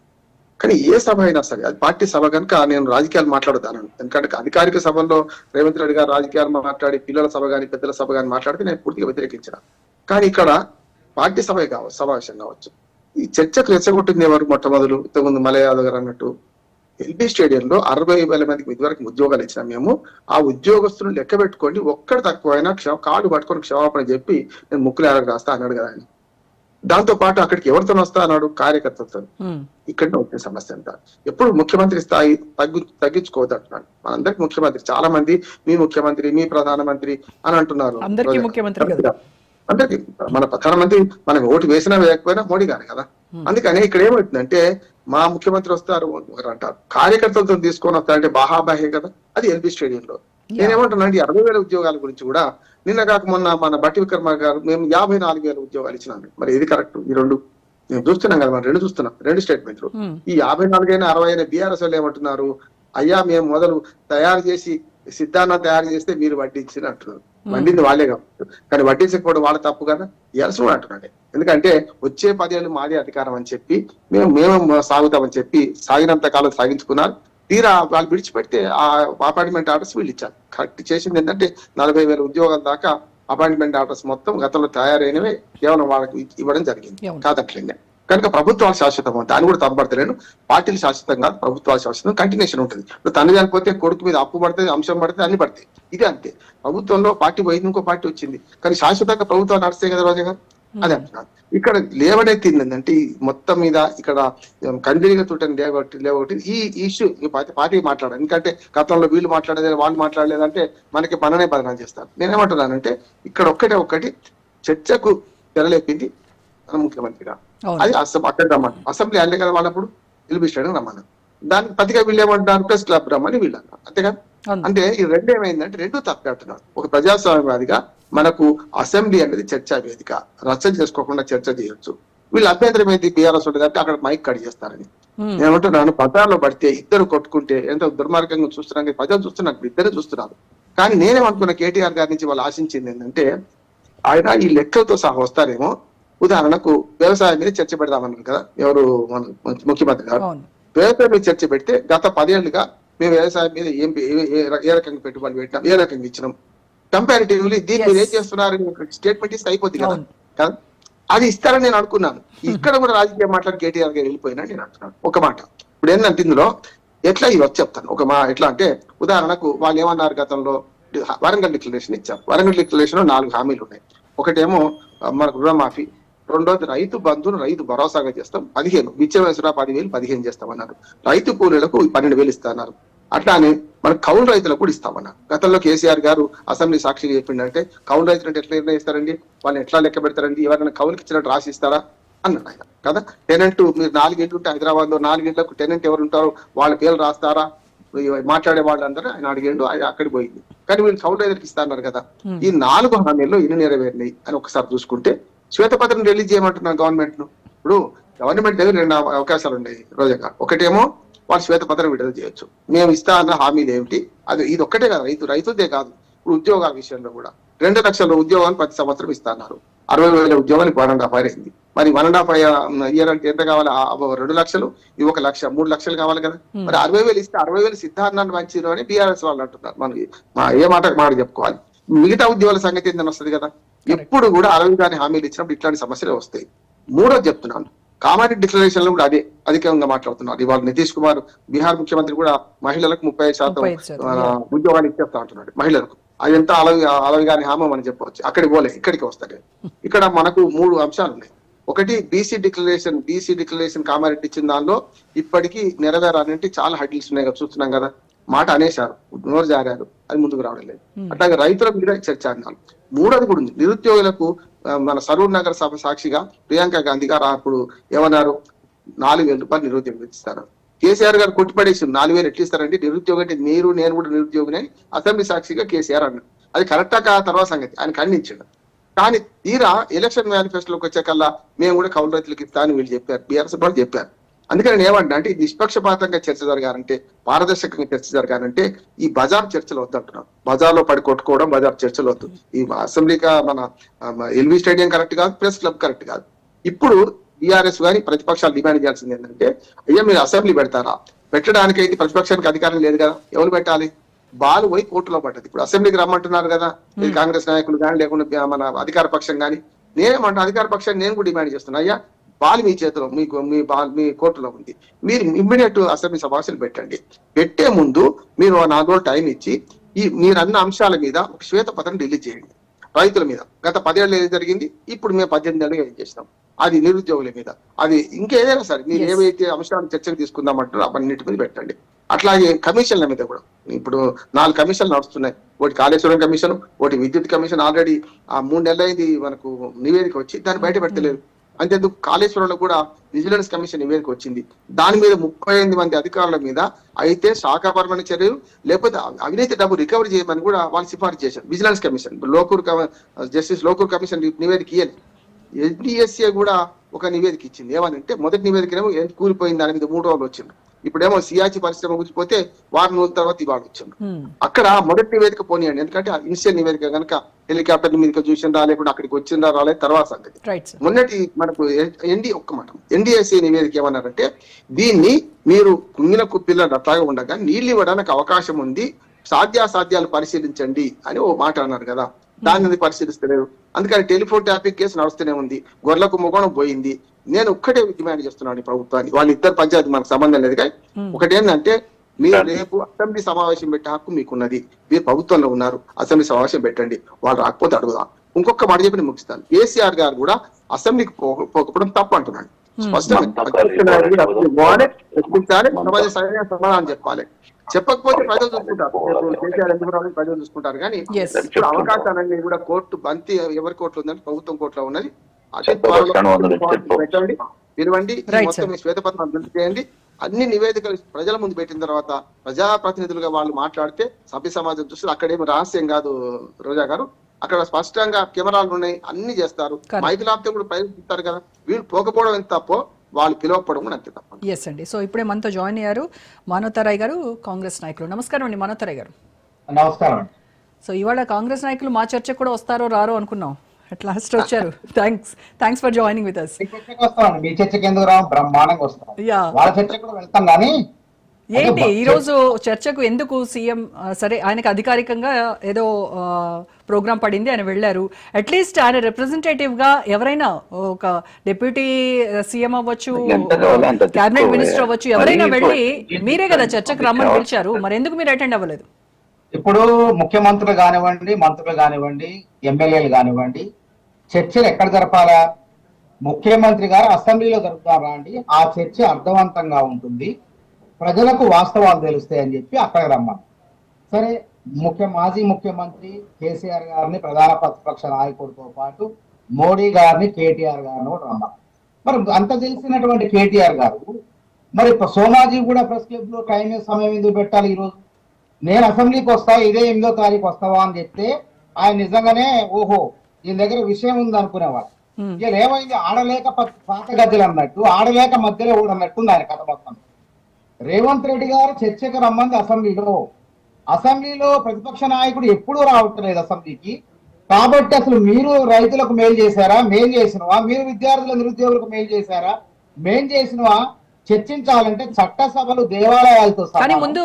Speaker 6: కానీ ఏ సభ అయినా సరే, అది పార్టీ సభ కనుక నేను రాజకీయాలు మాట్లాడతాను. ఎందుకంటే అధికారిక సభల్లో రేవంత్ రెడ్డి గారు రాజకీయాలు మాట్లాడి పిల్లల సభ కానీ పెద్దల సభ కానీ మాట్లాడితే నేను పూర్తిగా వ్యతిరేకించిన. కానీ ఇక్కడ పార్టీ సమావేశం కావచ్చు. ఈ చర్చకు రెచ్చగొట్టింది ఎవరు? మొట్టమొదలు ఇంతకుముందు మల్లయ్య యాదవ్ గారు అన్నట్టు ఎల్బీ స్టేడియంలో 60,000 మందికి ఇదివరకు ఉద్యోగాలు ఇచ్చినాం మేము. ఆ ఉద్యోగస్తులను లెక్క పెట్టుకొని ఒక్కడు తక్కువైనా కాళ్ళు పట్టుకొని క్షమాపణ చెప్పి నేను ముక్కులు ఎలాగ రాస్తా అన్నాడు కదా ఆయన. దాంతో పాటు అక్కడికి ఎవరితో వస్తా అన్నాడు? కార్యకర్తలతో. ఇక్కడనే వచ్చే సమస్య అంతా. ఎప్పుడు ముఖ్యమంత్రి స్థాయి తగ్గించుకోవద్దు అంటున్నాడు. మనందరికి ముఖ్యమంత్రి, చాలా మంది మీ ముఖ్యమంత్రి, మీ ప్రధానమంత్రి అని అంటున్నారు.
Speaker 1: అందరికీ ముఖ్యమంత్రి కదా.
Speaker 6: అంటే మన ప్రధానమంత్రి మనం ఓటు వేసినా వేయకపోయినా మోడీ గారు కదా. అందుకని ఇక్కడ ఏమవుతుందంటే మా ముఖ్యమంత్రి వస్తారు అంటారు, కార్యకర్తలతో తీసుకొని వస్తారంటే బాహాబాహ్యం కదా. అది ఎల్బీ స్టేడియంలో. నేనేమంటున్నా, 60,000 ఉద్యోగాల గురించి కూడా నిన్న కాక మొన్న మన బట్టి విక్రమ గారు మేము 54,000 ఉద్యోగాలు ఇచ్చినాము. మరి ఇది కరెక్ట్? ఈ రెండు మేము చూస్తున్నాం కదా, మనం రెండు చూస్తున్నాం, రెండు స్టేట్మెంట్లు. ఈ 54 అయినా 60 అయినా బీఆర్ఎస్ వాళ్ళు ఏమంటున్నారు? అయ్యా మేము మొదలు తయారు చేసి సిద్ధాంతం తయారు చేస్తే మీరు వడ్డించిన అంటున్నారు. వడ్డింది వాళ్ళే కాబట్టి, కానీ వడ్డించకపోవడం వాళ్ళ తప్పు కదా. ఎలసం కూడా అంటున్నాడు. ఎందుకంటే వచ్చే 10 ఏళ్ళు మాదే అధికారం అని చెప్పి మేము సాగుతామని చెప్పి సాగినంత కాలం సాగించుకున్నారు. తీరా వాళ్ళు విడిచిపెడితే ఆ అపాయింట్మెంట్ ఆర్డర్స్ వీళ్ళు ఇచ్చారు. కరెక్ట్ చేసింది ఏంటంటే 40,000 ఉద్యోగాల దాకా అపాయింట్మెంట్ ఆర్డర్స్ మొత్తం గతంలో తయారైనవే కేవలం వాళ్ళకి ఇవ్వడం జరిగింది. కాదట్లేదు. కనుక ప్రభుత్వాలు శాశ్వతం, దాన్ని కూడా తప్పబడతలేను. పార్టీలు శాశ్వతం కాదు, ప్రభుత్వాలు శాశ్వతం. కంటిన్యూషన్ ఉంటుంది. ఇప్పుడు తను చనిపోతే కొడుకు మీద అప్పు పడుతుంది, అంశం పడుతుంది, అన్ని పడతాయి. ఇది అంతే. ప్రభుత్వంలో పార్టీ పోయింది, ఇంకో పార్టీ వచ్చింది, కానీ శాశ్వతంగా ప్రభుత్వాలు నడుస్తాయి కదా రోజా గారు. అదే అంటున్నాను. ఇక్కడ లేవనెత్తింది ఏంటంటే మొత్తం మీద ఇక్కడ కందిరిగా తుట్టని లేవగొట్టి ఈ ఇష్యూ పార్టీ మాట్లాడాలి. ఎందుకంటే గతంలో వీళ్ళు మాట్లాడలేదు, వాళ్ళు మాట్లాడలేదంటే మనకి మననే బదనాలు చేస్తారు. నేనేమంటున్నానంటే ఇక్కడ ఒక్కటి చర్చకు తెరలేపింది మన ముఖ్యమంత్రిగా. అది అక్కడ రమ్మని అసెంబ్లీ అల్లే కదా వాళ్ళప్పుడు ఎల్బీ స్టేడియం రమ్మన్నారు. దానికి ప్రతిగా వీళ్ళు ఏమంటున్నారు? ప్రెస్ క్లబ్ రమ్మని వీళ్ళు అన్నారు. అంతేకాదు. అంటే ఈ రెండు ఏమైందంటే రెండు తప్పేస్తున్నారు. ఒక ప్రజాస్వామ్యవాదిగా మనకు అసెంబ్లీ అనేది చర్చా వేదిక, రచ్చ చేసుకోకుండా చర్చ చేయొచ్చు. వీళ్ళు అభ్యంతరం ఏంటి? బీఆర్ఎస్ ఉంటుంది అంటే అక్కడ మైక్ కట్ చేస్తారని. నేనేమంటున్నాను, బజార్లో పడితే ఇద్దరు కొట్టుకుంటే ఎంత దుర్మార్గంగా చూస్తున్నాను, ప్రజలు చూస్తున్నారు, ఇద్దరు చూస్తున్నారు. కానీ నేనేమనుకున్న కేటీఆర్ గారి నుంచి వాళ్ళు ఆశించింది ఏంటంటే ఆయన ఈ లెక్కలతో సహా వస్తారేమో. ఉదాహరణకు వ్యవసాయం మీద చర్చ పెడదామన్నారు కదా ఎవరు, మన ముఖ్యమంత్రి గారు. వ్యవసాయం మీద చర్చ పెడితే గత 10 ఏళ్లుగా మేము వ్యవసాయం మీద ఏ రకంగా పెట్టుబడులు పెట్టినాం, ఏ రకంగా ఇచ్చినాం, కంపారిటివ్లీ దీన్ని మీరు ఏం చేస్తున్నారు స్టేట్మెంట్ ఇస్తే అయిపోద్ది కదా. అది ఇస్తారని నేను అనుకున్నాను. ఇక్కడ కూడా రాజకీయ మాట్లాడి కేటీఆర్ గారు వెళ్ళిపోయినా నేను అంటున్నాను. ఒక మాట ఇప్పుడు ఏంటంటే ఇందులో ఎట్లా ఇవి చెప్తాను. ఒక ఎట్లా అంటే ఉదాహరణకు వాళ్ళు ఏమన్నారు, గతంలో వరంగల్ డిక్లరేషన్ ఇచ్చారు. వరంగల్ డిక్లరేషన్ లో 4 హామీలు ఉన్నాయి. ఒకటేమో మనకు రుణమాఫీ, రెండోది రైతు బంధును రైతు భరోసాగా చేస్తాం 15, విచ్చ వయసురా 10,000 15 చేస్తామన్నారు. రైతు కూలీలకు 12,000 ఇస్తాన్నారు. అట్లానే మనకు కౌలు రైతులకు కూడా ఇస్తామన్నారు. గతంలో కేసీఆర్ గారు అసెంబ్లీ సాక్షిగా చెప్పిండంటే కౌలు రైతులు అంటే ఎట్లా నిర్ణయిస్తారండి, వాళ్ళని ఎట్లా లెక్క పెడతారండి, ఎవరైనా కౌలుకి ఇచ్చినట్టు రాసి ఇస్తారా అన్నాడు ఆయన కదా. టెనెంట్ మీరు 4 ఇండ్లు ఉంటే హైదరాబాద్ లో 4 ఇండ్లకు టెనెంట్ ఎవరు ఉంటారో వాళ్ళ పేర్లు రాస్తారా, మాట్లాడే వాళ్ళందరూ ఆయన అడిగిండు, ఆయన అక్కడికి పోయింది. కానీ వీళ్ళు కౌలు రైతులకు ఇస్తాన్నారు కదా. ఈ 4 హామీల్లో ఎన్ని నెరవేరినాయి అని ఒకసారి చూసుకుంటే శ్వేతపత్రం రిలీజ్ చేయమంటున్నారు గవర్నమెంట్ ను. ఇప్పుడు గవర్నమెంట్ దగ్గర 2 అవకాశాలు ఉన్నాయి రోజా. ఒకటేమో వాళ్ళు శ్వేతపత్రం విడుదల చేయొచ్చు, మేము ఇస్తా అన్న హామీలు ఏమిటి, అది ఇది ఒక్కటే కాదు, రైతుదే కాదు, ఇప్పుడు ఉద్యోగాల విషయంలో కూడా 2 లక్షల ఉద్యోగాలు ప్రతి సంవత్సరం ఇస్తా అన్నారు. 60,000 ఉద్యోగానికి 1.5 year అయింది. మరి 1.5 year అంటే ఎంత కావాలి? 2 లక్షలు, ఇవి 1 లక్ష, 3 లక్షలు కావాలి కదా. మరి 60,000 ఇస్తే 60,000 సిద్ధార్థాన్ని మంచిరు అని బీఆర్ఎస్ వాళ్ళు అంటున్నారు. మనకి ఏ మాట చెప్పుకోవాలి. మిగతా ఉద్యోగాల సంగతి ఏందని వస్తుంది కదా. ఎప్పుడు కూడా 60,000 హామీలు ఇచ్చినప్పుడు ఇట్లాంటి సమస్యలు వస్తాయి. మూడోది చెప్తున్నాను, కామారెడ్డి డిక్లరేషన్ లో కూడా అదే అధికంగా మాట్లాడుతున్నారు. ఇవాళ నితీష్ కుమార్ బీహార్ ముఖ్యమంత్రి కూడా మహిళలకు 35% ఉద్యోగాలు ఇచ్చేస్తా అంటున్నాడు మహిళలకు. అది ఎంత అలవిగాని హామం అని చెప్పవచ్చు. అక్కడికి పోలే, ఇక్కడికి వస్తాడు. ఇక్కడ మనకు 3 అంశాలు ఉన్నాయి. ఒకటి బీసీ డిక్లరేషన్ కామారెడ్డి ఇచ్చిన దానిలో ఇప్పటికీ నెరవేరాలంటే చాలా హడ్డిల్స్ ఉన్నాయి కదా, చూస్తున్నాం కదా. మాట అనేశారు, నోరు జారారు, అది ముందుకు రావడం లేదు. అట్లాగే రైతుల మీద చర్చ అన్నారు. మూడోది కూడా ఉంది, నిరుద్యోగులకు మన సరూర్ నగర్ సభ సాక్షిగా ప్రియాంక గాంధీ గారు అప్పుడు ఏమన్నారు, 4,000 రూపాయలు నిరుద్యోగం ఇస్తారు. కేసీఆర్ గారు కొట్టిపడేసి 4,000 ఎట్లు ఇస్తారంటే నిరుద్యోగం అంటే నేను కూడా నిరుద్యోగిని అసెంబ్లీ సాక్షిగా కేసీఆర్ అన్నాడు. అది కరెక్టా కాదా తర్వాత సంగతి, ఆయన ఖండించాడు. కానీ తీరా ఎలక్షన్ మేనిఫెస్టోలోకి వచ్చేకల్లా మేము కూడా కౌలు రైతులకు ఇస్తా అని వీళ్ళు చెప్పారు, బీఆర్ఎస్ వాళ్ళు చెప్పారు. అందుకని నేను ఏమంటా అంటే నిష్పక్షపాతంగా చర్చ జరగాలంటే, పారదర్శకంగా చర్చ జరగాలంటే ఈ బజార్ చర్చలు వద్దంటున్నాను. బజార్లో పడి కొట్టుకోవడం, బజార్ చర్చలు వద్దు. ఈ అసెంబ్లీగా మన ఎల్బీ స్టేడియం కరెక్ట్ కాదు, ప్రెస్ క్లబ్ కరెక్ట్ కాదు. ఇప్పుడు బీఆర్ఎస్ గాని ప్రతిపక్షాలు డిమాండ్ చేయాల్సింది ఏంటంటే, అయ్యా మీరు అసెంబ్లీ పెడతారా, పెట్టడానికి అయితే ప్రతిపక్షానికి అధికారం లేదు కదా, ఎవరు పెట్టాలి? బాలు పోయి కోర్టులో పడ్డది. ఇప్పుడు అసెంబ్లీకి రమ్మంటున్నారు కదా, కాంగ్రెస్ నాయకులు కానీ లేకుండా మన అధికార పక్షం కానీ నేనేమంటా అధికార పక్షాన్ని నేను కూడా డిమాండ్ చేస్తున్నా, అయ్యా బాల్ మీ చేతిలో, మీకు మీ కోర్టులో ఉంది, మీరు ఇమ్మీడియట్ అసెంబ్లీ సమావేశాలు పెట్టండి. పెట్టే ముందు మీరు 4 రోజులు టైం ఇచ్చి మీరు అన్న అంశాల మీద ఒక శ్వేతపత్రం రిలీజ్ చేయండి. రైతుల మీద గత 10 ఏళ్ళు ఏది జరిగింది, ఇప్పుడు మేము 18 ఏళ్ళుగా ఏం చేసినాం, అది నిరుద్యోగుల మీద, అది ఇంకేదైనా సరే మీరు ఏవైతే అంశాలను చర్చకు తీసుకుందామంటారో అవన్నిటి మీద పెట్టండి. అట్లాగే కమిషన్ల మీద కూడా ఇప్పుడు 4 కమిషన్లు నడుస్తున్నాయి. ఒకటి కాళేశ్వరం కమిషన్, ఒకటి విద్యుత్ కమిషన్. ఆల్రెడీ 3 నెలలు అయింది మనకు నివేదిక వచ్చి, దాన్ని బయట పెట్టలేదు. అంతేందుకు కాళేశ్వరంలో కూడా విజిలెన్స్ కమిషన్ నివేదిక వచ్చింది. దాని మీద 38 మంది అధికారుల మీద అయితే శాఖాపరమైన చర్యలు లేకపోతే అవినీతి డబ్బు రికవరీ చేయమని కూడా వాళ్ళు సిఫార్సు చేశారు vigilance commission. Justice Lokur commission నివేదిక ఇయ్యాలి. ఎన్డీఎస్ఏ కూడా ఒక నివేదిక ఇచ్చింది. ఏమనంటే మొదటి నివేదికనేమో కూలిపోయింది, దాని మీద 3 రోజులు వచ్చింది. ఇప్పుడేమో సియాచి పరిశ్రమ కూలిపోతే 4 రోజుల తర్వాత ఇవాళ వచ్చింది. అక్కడ మొదటి నివేదిక పోనీయండి, ఎందుకంటే ఇనిషియల్ నివేదిక కనుక హెలికాప్టర్ మీదకి చూసిందా లేకుండా అక్కడికి వచ్చిందా రాలేదు తర్వాత సంగతి. మొన్నటి మనకు ఎన్డీఎస్ఏ నివేదిక ఏమన్నారంటే దీన్ని మీరు కుంగిన కుప్పిల్ల అట్లాగా ఉండగా నీళ్లు ఇవ్వడానికి అవకాశం ఉంది, సాధ్యాసాధ్యాలు పరిశీలించండి అని ఓ మాట అన్నారు కదా. దాన్ని పరిశీలిస్తలేరు. అందుకని టెలిఫోన్ ట్యాపింగ్ కేసు నడుస్తూనే ఉంది, గొర్రెలకు ముఖం పోయింది. నేను ఒక్కటే డిమాండ్ చేస్తున్నాను ప్రభుత్వాన్ని, వాళ్ళిద్దరు పంచాయతీ మనకు సంబంధం లేదు కానీ ఒకటేంటంటే మీరు రేపు అసెంబ్లీ సమావేశం పెట్టే హక్కు మీకున్నది. మీరు ప్రభుత్వంలో ఉన్నారు, అసెంబ్లీ సమావేశం పెట్టండి. వాళ్ళు రాకపోతే అడుగుదాం. ఇంకొక మాట చెప్పి ముగిస్తాను. కేసీఆర్ గారు కూడా అసెంబ్లీకి పోకపోవడం తప్పు అంటున్నాడు. స్పష్టంగా సమాధానం చెప్పాలి. చెప్పకపోతే ప్రజలు చూసుకుంటారు, కేసీఆర్ ఎందుకు రావాలి ప్రజలు చూసుకుంటారు. కానీ ఇప్పుడు అవకాశాలన్నీ కూడా కోర్టు బంతి ఎవరి కోర్టులో ఉందంటే ప్రభుత్వం కోర్టులో ఉన్నది. అదే పెట్టండి, పిలవండి, మొత్తం శ్వేతపత్రం అభివృద్ధి చేయండి. అన్ని నివేదికలు ప్రజల ముందు పెట్టిన తర్వాత ప్రజాప్రతినిధులుగా వాళ్ళు మాట్లాడితే సభ్య సమాజం చూస్తే అక్కడేమి రహస్యం కాదు రోజా గారు. అక్కడ స్పష్టంగా కెమెరాలు ఉన్నాయి, అన్ని చేస్తారు. మైకులు ఆపితే కూడా ప్రయత్నిస్తారు కదా. వీళ్ళు పోకపోవడం ఎంత తప్పో వాళ్ళు పిలవకపోవడం కూడా అంతే తప్ప.
Speaker 1: ఎస్ అండి. సో ఇప్పుడే మనతో జాయిన్ అయ్యారు మానవతారాయ్ గారు, కాంగ్రెస్ నాయకులు. నమస్కారం అండి మానవతారాయ్ గారు.
Speaker 7: నమస్కారం.
Speaker 1: సో ఇవాళ కాంగ్రెస్ నాయకులు మా చర్చకు కూడా వస్తారో రారో అనుకున్నాం, అట్ లాస్ట్ వచ్చారు. Thanks for joining with us.
Speaker 7: మీ చర్చకి ఎందుకు రావు, బ్రహ్మాండంగా వస్తాం. వాళ్ళ చర్చకు కూడా వెళ్తాం. కానీ
Speaker 1: ఏంటి ఈ రోజు చర్చకు ఎందుకు సీఎం సరే ఆయనకు అధికారికంగా ఏదో ప్రోగ్రామ్ పడింది, ఆయన వెళ్ళారు. అట్లీస్ట్ ఆయన రిప్రజెంటేటివ్ గా ఎవరైనా ఒక డిప్యూటీ సీఎం అవ్వచ్చు, క్యాబినెట్ మినిస్టర్ అవ్వచ్చు, ఎవరైనా వెళ్ళి మీరే కదా చర్చకు రమ్మని పిలిచారు, మరి ఎందుకు మీరు అటెండ్ అవ్వలేదు?
Speaker 7: ఇప్పుడు ముఖ్యమంత్రులు కానివ్వండి, మంత్రులు కానివ్వండి, ఎమ్మెల్యేలు కానివ్వండి, చర్చలు ఎక్కడ జరపాలా? ముఖ్యమంత్రి గారు అసెంబ్లీలో జరుపుతారా అండి? ఆ చర్చ అర్థవంతంగా ఉంటుంది, ప్రజలకు వాస్తవాలు తెలుస్తాయి అని చెప్పి అక్కడికి రమ్మని. సరే, మాజీ ముఖ్యమంత్రి కేసీఆర్ గారిని ప్రధాన ప్రతిపక్ష నాయకుడితో పాటు మోడీ గారిని, కేటీఆర్ గారిని కూడా రమ్మని. మరి అంత తెలిసినటువంటి కేటీఆర్ గారు మరి సోమాజీ కూడా ప్రెస్ క్లబ్ లో సమయం ఎందుకు పెట్టాలి? ఈరోజు నేను అసెంబ్లీకి వస్తా, ఇదే 8వ తారీఖు వస్తావా అని చెప్తే ఆయన నిజంగానే ఓహో దీని దగ్గర విషయం ఉంది అనుకునేవాడు. ఇక ఏమైంది, ఆడలేక పాత గద్దెలు అన్నట్టు, ఆడలేక మధ్యలో కూడా అన్నట్టుంది ఆయన కథ మొత్తం. రేవంత్ రెడ్డి గారు చర్చకు రమ్మంది అసెంబ్లీలో ప్రతిపక్ష నాయకుడు ఎప్పుడూ రావట్లేదు అసెంబ్లీకి. కాబట్టి అసలు మీరు రైతులకు మేలు చేశారా, మేలు చేసినవా? మీరు విద్యార్థుల నిరుద్యోగులకు మేలు చేశారా, మేలు చేసినవా? చర్చించాలంటే చట్టసభలు దేవాలయాలతో.
Speaker 1: కానీ ముందు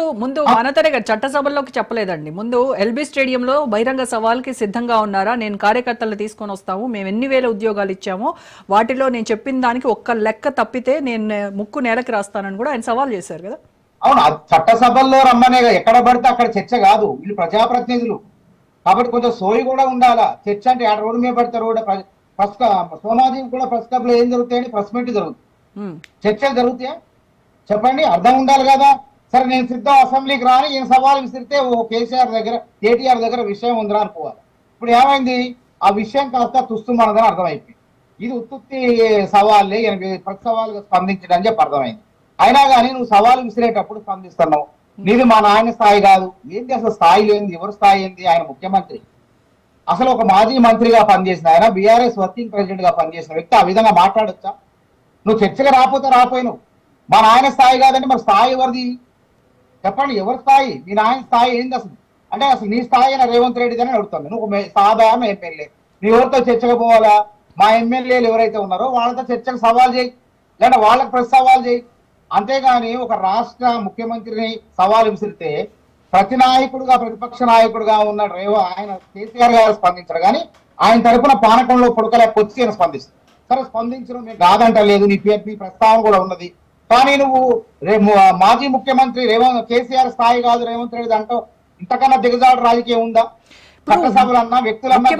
Speaker 1: మానవతారాయ్ గారు చట్టసభల్లోకి చెప్పలేదండి. ముందు ఎల్బీ స్టేడియంలో బహిరంగ సవాల్కి సిద్ధంగా ఉన్నారా, నేను కార్యకర్తలు తీసుకొని వస్తాము, మేము ఎన్ని వేల ఉద్యోగాలు ఇచ్చామో వాటిలో నేను చెప్పిన దానికి ఒక్క లెక్క తప్పితే నేను ముక్కు నేలకి రాస్తానని కూడా ఆయన సవాల్ చేశారు కదా.
Speaker 7: అవును, చట్టసభల్లో రమ్మనే, ఎక్కడ పడితే అక్కడ చర్చ కాదు. వీళ్ళు ప్రజాప్రతినిధులు కాబట్టి కొంచెం సోయి కూడా ఉండాలా. చర్చ అంటే ఆ రోడ్డు మీద పడితే సోమాజీ కూడా ప్రెస్ క్లబ్ లో ఏం జరుగుతాయని ప్రెస్ మీట్ జరుగుతుంది, చర్చలు జరుగుతాయా? చెప్పండి, అర్థం ఉండాలి కదా. సరే నేను సిద్ధం అసెంబ్లీకి రాని, ఈయన సవాల్ విసిరితే ఓ కేటీఆర్ దగ్గర విషయం ఉందిరా అనుకోవాలి. ఇప్పుడు ఏమైంది, ఆ విషయం కాస్త తుస్తుమన్నదని అర్థమైపోయింది. ఇది ఉత్తుత్తి సవాళ్ళే, ప్రతి సవాలుగా స్పందించడం అని చెప్పి అర్థమైంది. అయినా కానీ నువ్వు సవాలు విసిరేటప్పుడు స్పందిస్తున్నావు. నీది మా నాయన స్థాయి కాదు. ఏంటి అసలు స్థాయి లేనిది, ఎవరి స్థాయి ఏంది? ఆయన ముఖ్యమంత్రి, అసలు ఒక మాజీ మంత్రిగా పనిచేసిన ఆయన, బీఆర్ఎస్ వర్కింగ్ ప్రెసిడెంట్ గా పనిచేసిన వ్యక్తి ఆ విధంగా మాట్లాడొచ్చా? నువ్వు చర్చగా రాకపోతే రాపోయినావు. మా నాయన స్థాయి కాదంటే మరి స్థాయి ఎవరిది చెప్పండి? ఎవరి స్థాయి? మీ నాయన స్థాయి ఏంది అసలు? అంటే అసలు నీ స్థాయి అయినా రేవంత్ రెడ్డి అని అడుగుతాను. నువ్వు సాధారణ ఎమ్మెల్యే, నీ ఎవరితో చర్చకు పోవాలా? మా ఎమ్మెల్యేలు ఎవరైతే ఉన్నారో వాళ్ళతో చర్చకు సవాల్ చేయి, లేదా వాళ్ళకి ప్రెస్ సవాల్ చేయి. అంతేగాని ఒక రాష్ట్ర ముఖ్యమంత్రిని సవాల్ విసిరితే ప్రతి నాయకుడుగా, ప్రతిపక్ష నాయకుడుగా ఉన్న ఆయన కేసీఆర్ గారు స్పందించరు. కానీ ఆయన తరపున పానకంలో పుడకలేక వచ్చి ఆయన స్పందిస్తుంది. సరే స్పందించడం మేము కాదంటలేదు, నీ ప్రస్తావన కూడా ఉన్నది. కానీ నువ్వు మాజీ ముఖ్యమంత్రి కేసీఆర్ స్థాయి కాదు రేవంత్ రెడ్డి అంటూ ఇంతకన్నా దిగజాడు రాజకీయం ఉందా? చట్టసభలన్నా వ్యక్తులన్నా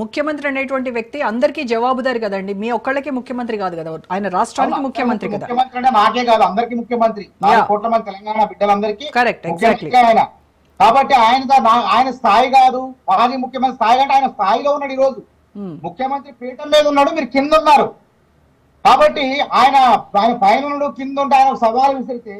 Speaker 1: ముఖ్యమంత్రి అనేటువంటి వ్యక్తి అందరికీ జవాబుదారి కదండి, మీ ఒక్కళ్ళకి ముఖ్యమంత్రి కాదు కదా, ఆయన రాష్ట్రానికి ముఖ్యమంత్రి కదా.
Speaker 7: ముఖ్యమంత్రి అంటే నాకే కాదు అందరికీ ముఖ్యమంత్రి, 4 కోట్ల మంది తెలంగాణ బిడ్డలందరికీ
Speaker 1: కరెక్ట్, ఎగ్జాక్ట్లీ.
Speaker 7: ఆయన కాబట్టి ఆయన స్థాయి కాదు, మాజీ ముఖ్యమంత్రి స్థాయి అంటే ఆయన స్థాయిలో ఉన్నాడు. ఈ రోజు ముఖ్యమంత్రి పీఠం మీద ఉన్నాడు, మీరు కింద ఉన్నారు. కాబట్టి ఆయన పైన ఉన్నాడు, కింద ఉంటే ఆయన సవాలు విసిరితే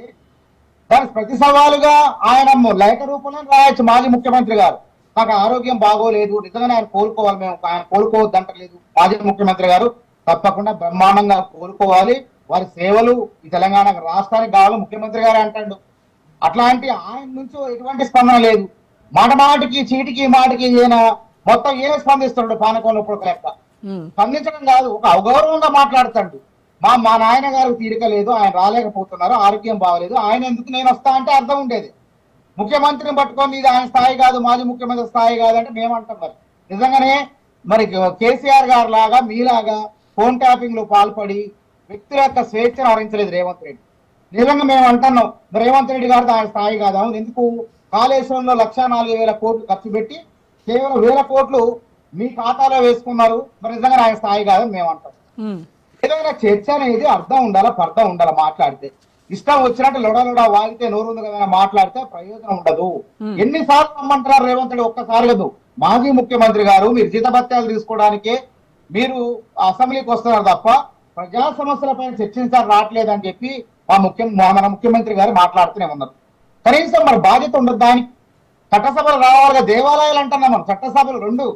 Speaker 7: దాని ప్రతి సవాలుగా ఆయన లేఖ రూపంలో రాయొచ్చు. మాజీ ముఖ్యమంత్రి గారు నాకు ఆరోగ్యం బాగోలేదు, నిజంగానే ఆయన కోలుకోవాలి, మేము ఆయన కోలుకోవద్దంటలేదు. మాజీ ముఖ్యమంత్రి గారు తప్పకుండా బ్రహ్మాండంగా కోలుకోవాలి, వారి సేవలు ఈ తెలంగాణ రాష్ట్రానికి కావాలి ముఖ్యమంత్రి గారు అంటాడు. అట్లాంటి ఆయన నుంచి ఎటువంటి స్పందన లేదు. మాటికి చీటికి మాటికి ఈయన మొత్తం ఏం స్పందిస్తాడు పానకంలో ఇప్పుడు లెక్క. స్పందించడం కాదు, ఒక అగౌరవంగా మాట్లాడుతాడు. మా నాయన గారికి తీరిక లేదు, ఆయన రాలేకపోతున్నారు, ఆరోగ్యం బాగలేదు, ఆయన ఎందుకు నేను వస్తా అంటే అర్థం ఉండేది. ముఖ్యమంత్రిని పట్టుకొని ఇది ఆయన స్థాయి కాదు, మాజీ ముఖ్యమంత్రి స్థాయి కాదు అంటే మేమంటాం. మరి నిజంగానే మరి కేసీఆర్ గారు లాగా మీలాగా ఫోన్ ట్యాపింగ్ లో పాల్పడి వ్యక్తుల యొక్క స్వేచ్ఛను హరించలేదు రేవంత్ రెడ్డి. నిజంగా మేము అంటున్నాం రేవంత్ రెడ్డి గారితో ఆయన స్థాయి కాదా. ఎందుకు కాళేశ్వరంలో 1,04,000 కోట్లు ఖర్చు పెట్టి కేవలం 1,000 కోట్లు మీ ఖాతాలో వేసుకున్నారు, మరి నిజంగా ఆయన స్థాయి కాదని మేము అంటాం. ఏదైనా చర్చ అనేది అర్థం ఉండాలా, పర్థం ఉండాలా. మాట్లాడితే ఇష్టం వచ్చినట్టు లొడలొడా వాగితే నోరు ఉంది కదా మాట్లాడితే ప్రయోజనం ఉండదు. ఎన్నిసార్లు రమ్మంటారు రేవంత్ రెడ్డి? ఒక్కసారి లేదు. మాజీ ముఖ్యమంత్రి గారు మీరు జీతభత్యాలు తీసుకోవడానికే మీరు అసెంబ్లీకి వస్తున్నారు తప్ప ప్రజా సమస్యలపైన చర్చించారు రావట్లేదని చెప్పి మన ముఖ్యమంత్రి గారు మాట్లాడుతూనే ఉన్నారు. కనీసం మరి బాధ్యత ఉండదు దానికి. చట్టసభలు రావాలిగా, దేవాలయాలు అంటున్నాం మనం. చట్టసభలు 2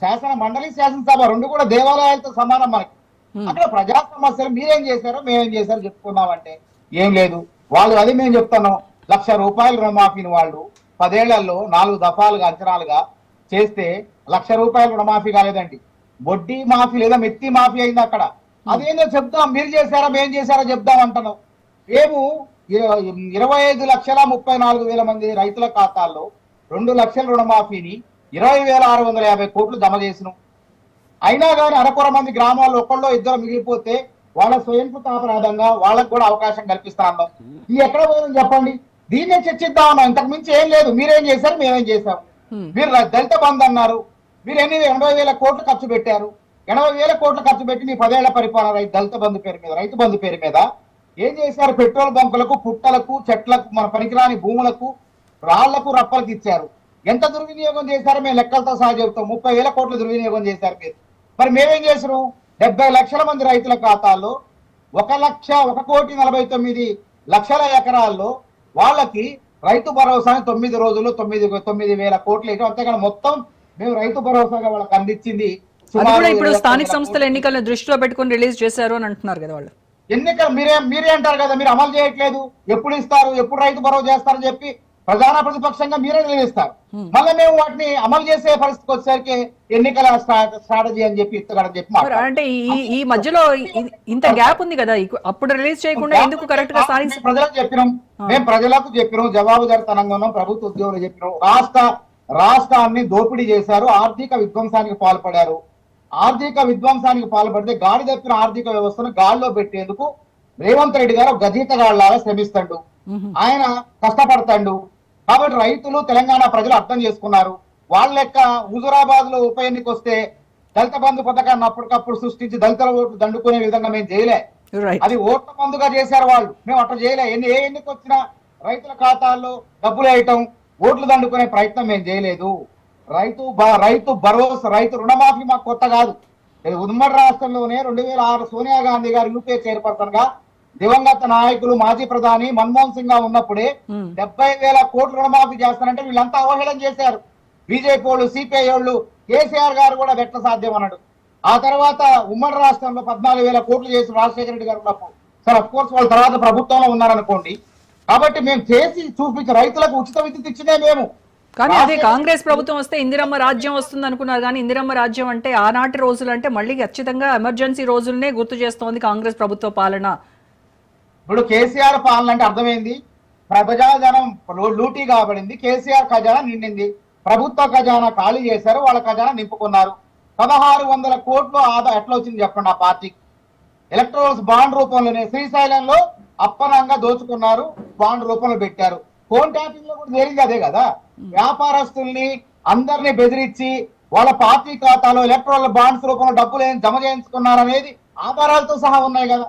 Speaker 7: శాసన మండలి, శాసనసభ 2 కూడా దేవాలయాలతో సమానం మనకి. అక్కడ ప్రజా సమస్యలు మీరేం చేశారో మేమేం చేశారో చెప్పుకున్నామంటే ఏం లేదు. వాళ్ళు అది మేము చెప్తున్నాం, ₹1,00,000 రుణమాఫీని వాళ్ళు 10 ఏళ్లలో 4 దఫాలుగా అంచనాలుగా చేస్తే ₹1,00,000 రుణమాఫీ కాలేదండి, వడ్డీ మాఫీ లేదా మెత్తి మాఫీ అయింది అక్కడ. అదేందో చెప్తాం, మీరు చేశారా మేం చేశారో చెప్దాం అంటున్నాం. మేము 25,34,000 మంది రైతుల ఖాతాల్లో 2 లక్షల రుణమాఫీని 20,650 కోట్లు జమ చేసినాం. అయినా కానీ అరకొర మంది గ్రామాల్లో 1-2 మిగిలిపోతే వాళ్ళ స్వయంకృతాపరాధంగా వాళ్ళకు కూడా అవకాశం కల్పిస్తా అన్నాం. ఈ ఎక్కడ పోయిందని చెప్పండి, దీన్నే చర్చిద్దాం అన్నాం. ఇంతకు మించి ఏం లేదు. మీరేం చేశారు మేమేం చేశాం. మీరు దళిత బంధు అన్నారు, మీరు 80,000 కోట్లు ఖర్చు పెట్టారు. 80,000 కోట్లు ఖర్చు పెట్టి మీ 10 ఏళ్ల పరిపాలన దళిత బంధు పేరు మీద, రైతు బంధు పేరు మీద ఏం చేశారు? పెట్రోల్ బంకులకు, పుట్టలకు, చెట్లకు, మన పనికిరాని భూములకు, రాళ్లకు, రప్పలకు ఇచ్చారు. ఎంత దుర్వినియోగం చేశారో మేము లెక్కలతో సహా చెబుతాం. 30,000 కోట్లు దుర్వినియోగం చేశారు మీరు. మరి మేమేం చేసినాం? 70 లక్షల మంది రైతుల ఖాతాల్లో 1,49,00,000 ఎకరాల్లో వాళ్ళకి రైతు భరోసాని 9 రోజుల్లో 9,000 కోట్లు వేయడం. అంతేకాని మొత్తం మేము రైతు భరోసాగా వాళ్ళకి అందించింది.
Speaker 1: ఇప్పుడు స్థానిక సంస్థల ఎన్నికలను దృష్టిలో పెట్టుకుని రిలీజ్ చేశారు అని అంటున్నారు కదా వాళ్ళు.
Speaker 7: ఎన్నికలు మీరే అంటారు కదా, మీరు అమలు చేయట్లేదు, ఎప్పుడు ఇస్తారు, ఎప్పుడు రైతు భరోసా చేస్తారని చెప్పి ప్రధాన ప్రతిపక్షంగా మీరే నిలదీస్తారు. మళ్ళీ మేము వాటిని అమలు చేసే పరిస్థితికి వచ్చేసరికి ఎన్నికల స్ట్రాటజీ అని చెప్పి ఇస్తాడని చెప్పి
Speaker 1: అంటే ఈ మధ్యలో ఇంత గ్యాప్ ఉంది కదా, అప్పుడు రిలీజ్ చేయకుండా ఎందుకు కరెక్ట్ గా
Speaker 7: ప్రజలకు చెప్పినాం. మేము ప్రజలకు చెప్పినాం, జవాబుదారితనంగా ఉన్నాం, ప్రభుత్వ ఉద్యోగులు చెప్పినాం. రాష్ట్రాన్ని దోపిడీ చేశారు, ఆర్థిక విధ్వంసానికి పాల్పడారు. ఆర్థిక విధ్వంసానికి పాల్పడితే గాడి తప్పిన ఆర్థిక వ్యవస్థను గాడిలో పెట్టేందుకు రేవంత్ రెడ్డి గారు గజీతగాళ్లాగా శ్రమిస్తాడు, ఆయన కష్టపడతాడు. కాబట్టి రైతులు, తెలంగాణ ప్రజలు అర్థం చేసుకున్నారు. వాళ్ళ లెక్క హుజురాబాద్ లో ఉప ఎన్నిక వస్తే దళిత బంధు పథకాన్ని అప్పటికప్పుడు సృష్టించి దళితుల ఓట్లు దండుకునే విధంగా మేము చేయలే. అది ఓట్ల మందుగా చేశారు వాళ్ళు, మేము అట్లా చేయలే. ఏ ఎన్నిక వచ్చినా రైతుల ఖాతాల్లో డబ్బులు వేయటం, ఓట్లు దండుకునే ప్రయత్నం మేము చేయలేదు. రైతు భరోసా, రైతు రుణమాఫీ మాకు కొత్త కాదు. ఉమ్మడి రాష్ట్రంలోనే 2006 సోనియా గాంధీ గారు యూపీఏ చైర్పర్సన్ గా, దివంగత నాయకులు మాజీ ప్రధాని మన్మోహన్ సింగ్ గా ఉన్నప్పుడే 70,000 కోట్లు రుణమాఫీ చేస్తారంటే వీళ్ళంతా అవహేళన చేశారు. బీజేపీ వాళ్ళు, సిపిఐ వాళ్ళు, కేసీఆర్ గారు కూడా ఎట్లా సాధ్యం అన్నాడు. ఆ తర్వాత ఉమ్మడి రాష్ట్రంలో 14,000 కోట్లు చేసి రాజశేఖర రెడ్డి గారు ఉన్నప్పుడు, సార్ అఫ్ కోర్స్ వాళ్ళ తర్వాత ప్రభుత్వంలో ఉన్నారనుకోండి. కాబట్టి మేము చేసి చూపించి రైతులకు ఉచిత విద్యుత్ ఇచ్చినే మేము.
Speaker 1: కానీ అదే కాంగ్రెస్ ప్రభుత్వం వస్తే ఇందిరమ్మ రాజ్యం వస్తుంది అనుకున్నారు. కానీ ఇందిరమ్మ రాజ్యం అంటే ఆనాటి రోజులు అంటే మళ్ళీ ఖచ్చితంగా ఎమర్జెన్సీ రోజులనే గుర్తు చేస్తోంది కాంగ్రెస్ ప్రభుత్వ పాలన.
Speaker 7: ఇప్పుడు కేసీఆర్ పాలన అంటే అర్థమైంది, ప్రజాజనం లూటీ కాబడింది, కేసీఆర్ ఖజానా నిండింది, ప్రభుత్వ ఖజానా ఖాళీ చేశారు, వాళ్ళ ఖజానా నింపుకున్నారు. 1600 కోట్లు ఆదా ఎట్లా వచ్చింది చెప్పండి ఆ పార్టీకి? ఎలక్ట్రల్స్ బాండ్ రూపంలోనే శ్రీశైలంలో అప్పనంగా దోచుకున్నారు, బాండ్ రూపంలో పెట్టారు. ఫోన్ ట్యాపింగ్ లో కూడా జరిగింది అదే కదా. వ్యాపారస్తుల్ని అందరినీ బెదిరించి వాళ్ళ పార్టీ ఖాతాలో ఎలక్ట్రల్ బాండ్స్ రూపంలో డబ్బులు జమ చేయించుకున్నారనేది ఆధారాలతో సహా ఉన్నాయి కదా.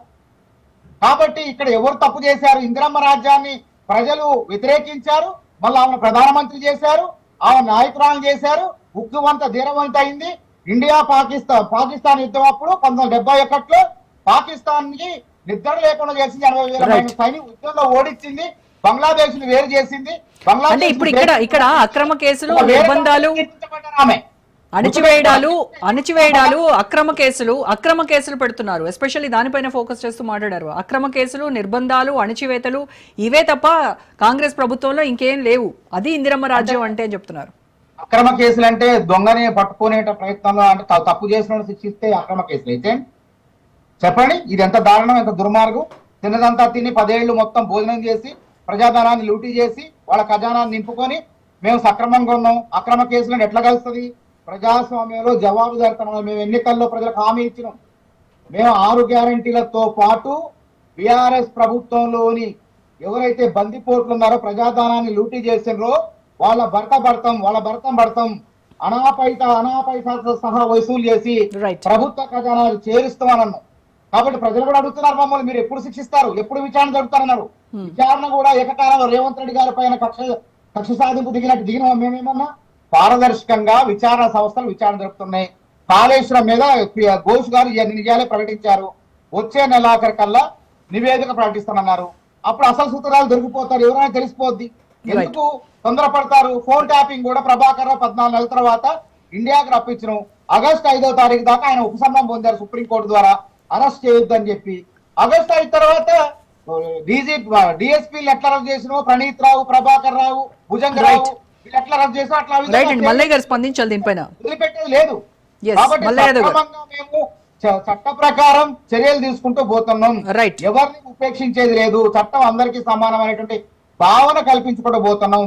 Speaker 7: కాబట్టి ఇక్కడ ఎవరు తప్పు చేశారు? ఇందిరమ్మ రాజ్యాన్ని ప్రజలు వ్యతిరేకించారు, మళ్ళీ ఆమెను ప్రధానమంత్రి చేశారు, ఆమె నాయకురాలను చేశారు, ఉక్కువంత ధీరవంత అయింది. ఇండియా పాకిస్తాన్ యుద్ధం అప్పుడు 1971లో పాకిస్తాన్ కి నిద్ర లేకుండా చేసింది, 80,000 మంది సైనికులు యుద్ధంలో ఓడించింది, బంగ్లాదేశ్ ని వేరు చేసింది.
Speaker 1: అంటే ఇప్పుడు ఇక్కడ అక్రమ కేసులు,
Speaker 7: వేరే
Speaker 1: నిర్బంధాలు,
Speaker 7: ఆమె
Speaker 1: అణచివేయడాలు, అక్రమ కేసులు పెడుతున్నారు. ఎస్పెషల్లీ దానిపైన ఫోకస్ చేస్తూ మాట్లాడారు. అక్రమ కేసులు, నిర్బంధాలు, అణచివేతలు ఇవే తప్ప కాంగ్రెస్ ప్రభుత్వంలో ఇంకేం లేవు. అది ఇందిరమ్మ రాజ్యం అంటే చెప్తున్నారు.
Speaker 7: అక్రమ కేసులు అంటే దొంగని పట్టుకునే ప్రయత్నంలో, అంటే తప్పు చేసిన శిక్షిస్తే అక్రమ కేసులు అయితే చెప్పండి. ఇది ఎంత దారుణం, ఎంత దుర్మార్గం. తిన్నదంతా తిని 10 ఏళ్ళు మొత్తం భోజనం చేసి ప్రజాధనాన్ని లూటీ చేసి వాళ్ళ ఖజానాన్ని నింపుకొని మేము సక్రమంగా ఉన్నాం, అక్రమ కేసులను ఎట్లా కలుస్తుంది? ప్రజాస్వామ్యంలో జవాబుదారితనం. మేము ఎన్నికల్లో ప్రజలకు హామీ ఇచ్చినాం. మేము 6 గ్యారంటీలతో పాటు బీఆర్ఎస్ ప్రభుత్వంలోని ఎవరైతే బందిపోట్లు ఉన్నారో, ప్రజాధనాన్ని లూటీ చేసినారో వాళ్ళ భర్తం అనాపైసా సహా వసూలు చేసి ప్రభుత్వ ఖజానాలు చేరుస్తామన్నాం. కాబట్టి ప్రజలు కూడా అడుగుతున్నారు మమ్మల్ని, మీరు ఎప్పుడు శిక్షిస్తారు, ఎప్పుడు విచారణ జరుపుతారన్నారు. విచారణ కూడా ఏకకాలంలో రేవంత్ రెడ్డి గారి పైన కక్ష సాధింపు దిగిన మేమేమన్నా పారదర్శకంగా విచారణ సంస్థలు విచారణ జరుపుతున్నాయి. కాళేశ్వరం మీద ఘోష్ గారు నిజాలే ప్రకటించారు. వచ్చే నెలాఖరు కల్లా నివేదిక ప్రకటిస్తామన్నారు. అప్పుడు అసలు సూత్రాలు దొరికిపోతారు, ఎవరైనా తెలిసిపోద్ది. ఎందుకు తొందరపడతారు? ఫోన్ ట్యాపింగ్ కూడా ప్రభాకర్ 14 నెలల తర్వాత ఇండియాకి రప్పించడం. ఆగస్టు 5వ తారీఖు దాకా ఆయన ఉపశమనం పొందారు సుప్రీంకోర్టు ద్వారా, అరెస్ట్ చేయొద్దని చెప్పి. ఆగస్టు 5 తర్వాత డిఎస్పీలు ఎట్లా రద్దు చేసినావు, ప్రణీత్ రావు, ప్రభాకర్ రావు, భుజంగరావు వీళ్ళు ఎట్లా రద్దు చేసినా అట్లా
Speaker 1: మల్లయ్య గారు స్పందించాలి దీనిపైన.
Speaker 7: వదిలిపెట్టేది లేదు. కాబట్టి సక్రమంగా మేము చట్ట ప్రకారం చర్యలు తీసుకుంటూ పోతున్నాం. ఎవరిని ఉపేక్షించేది లేదు. చట్టం అందరికీ సమానమైనటువంటి భావన కల్పించుకుంటూ పోతున్నాం.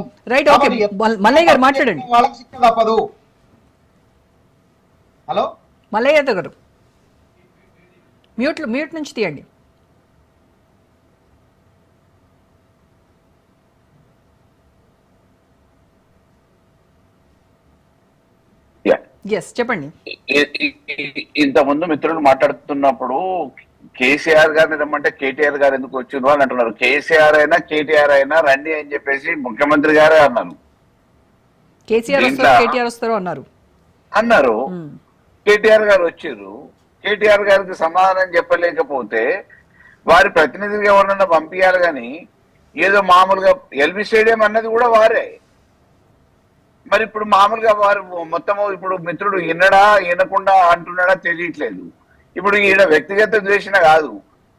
Speaker 1: మల్లయ్య గారు మాట్లాడండి.
Speaker 7: వాళ్ళకి శిక్ష తప్పదు. హలో
Speaker 1: మల్లయ్య గారు, మ్యూట్ నుంచి తీయండి. చెప్పండి.
Speaker 5: ఇంతకుముందు మిత్రులు మాట్లాడుతున్నప్పుడు కేసీఆర్ గారిని రమ్మంటే కేటీఆర్ గారు ఎందుకు వచ్చిండ్రు అని అంటున్నారు. కేసీఆర్ అయినా కేటీఆర్ అయినా రండి అని చెప్పేసి ముఖ్యమంత్రి గారే అన్నారు. అన్నారు కేటీఆర్ గారు వచ్చారు. కేటీఆర్ గారికి సమాధానం చెప్పలేకపోతే వారి ప్రతినిధిగా ఎవరన్నా పంపించాలి కానీ ఏదో మామూలుగా ఎల్బీ స్టేడియం అన్నది కూడా వారే. మరి ఇప్పుడు మామూలుగా వారు మొత్తము ఇప్పుడు మిత్రుడు వినడా వినకుండా అంటున్నాడా తెలియట్లేదు. ఇప్పుడు ఈయన వ్యక్తిగత ద్వేషణ కాదు,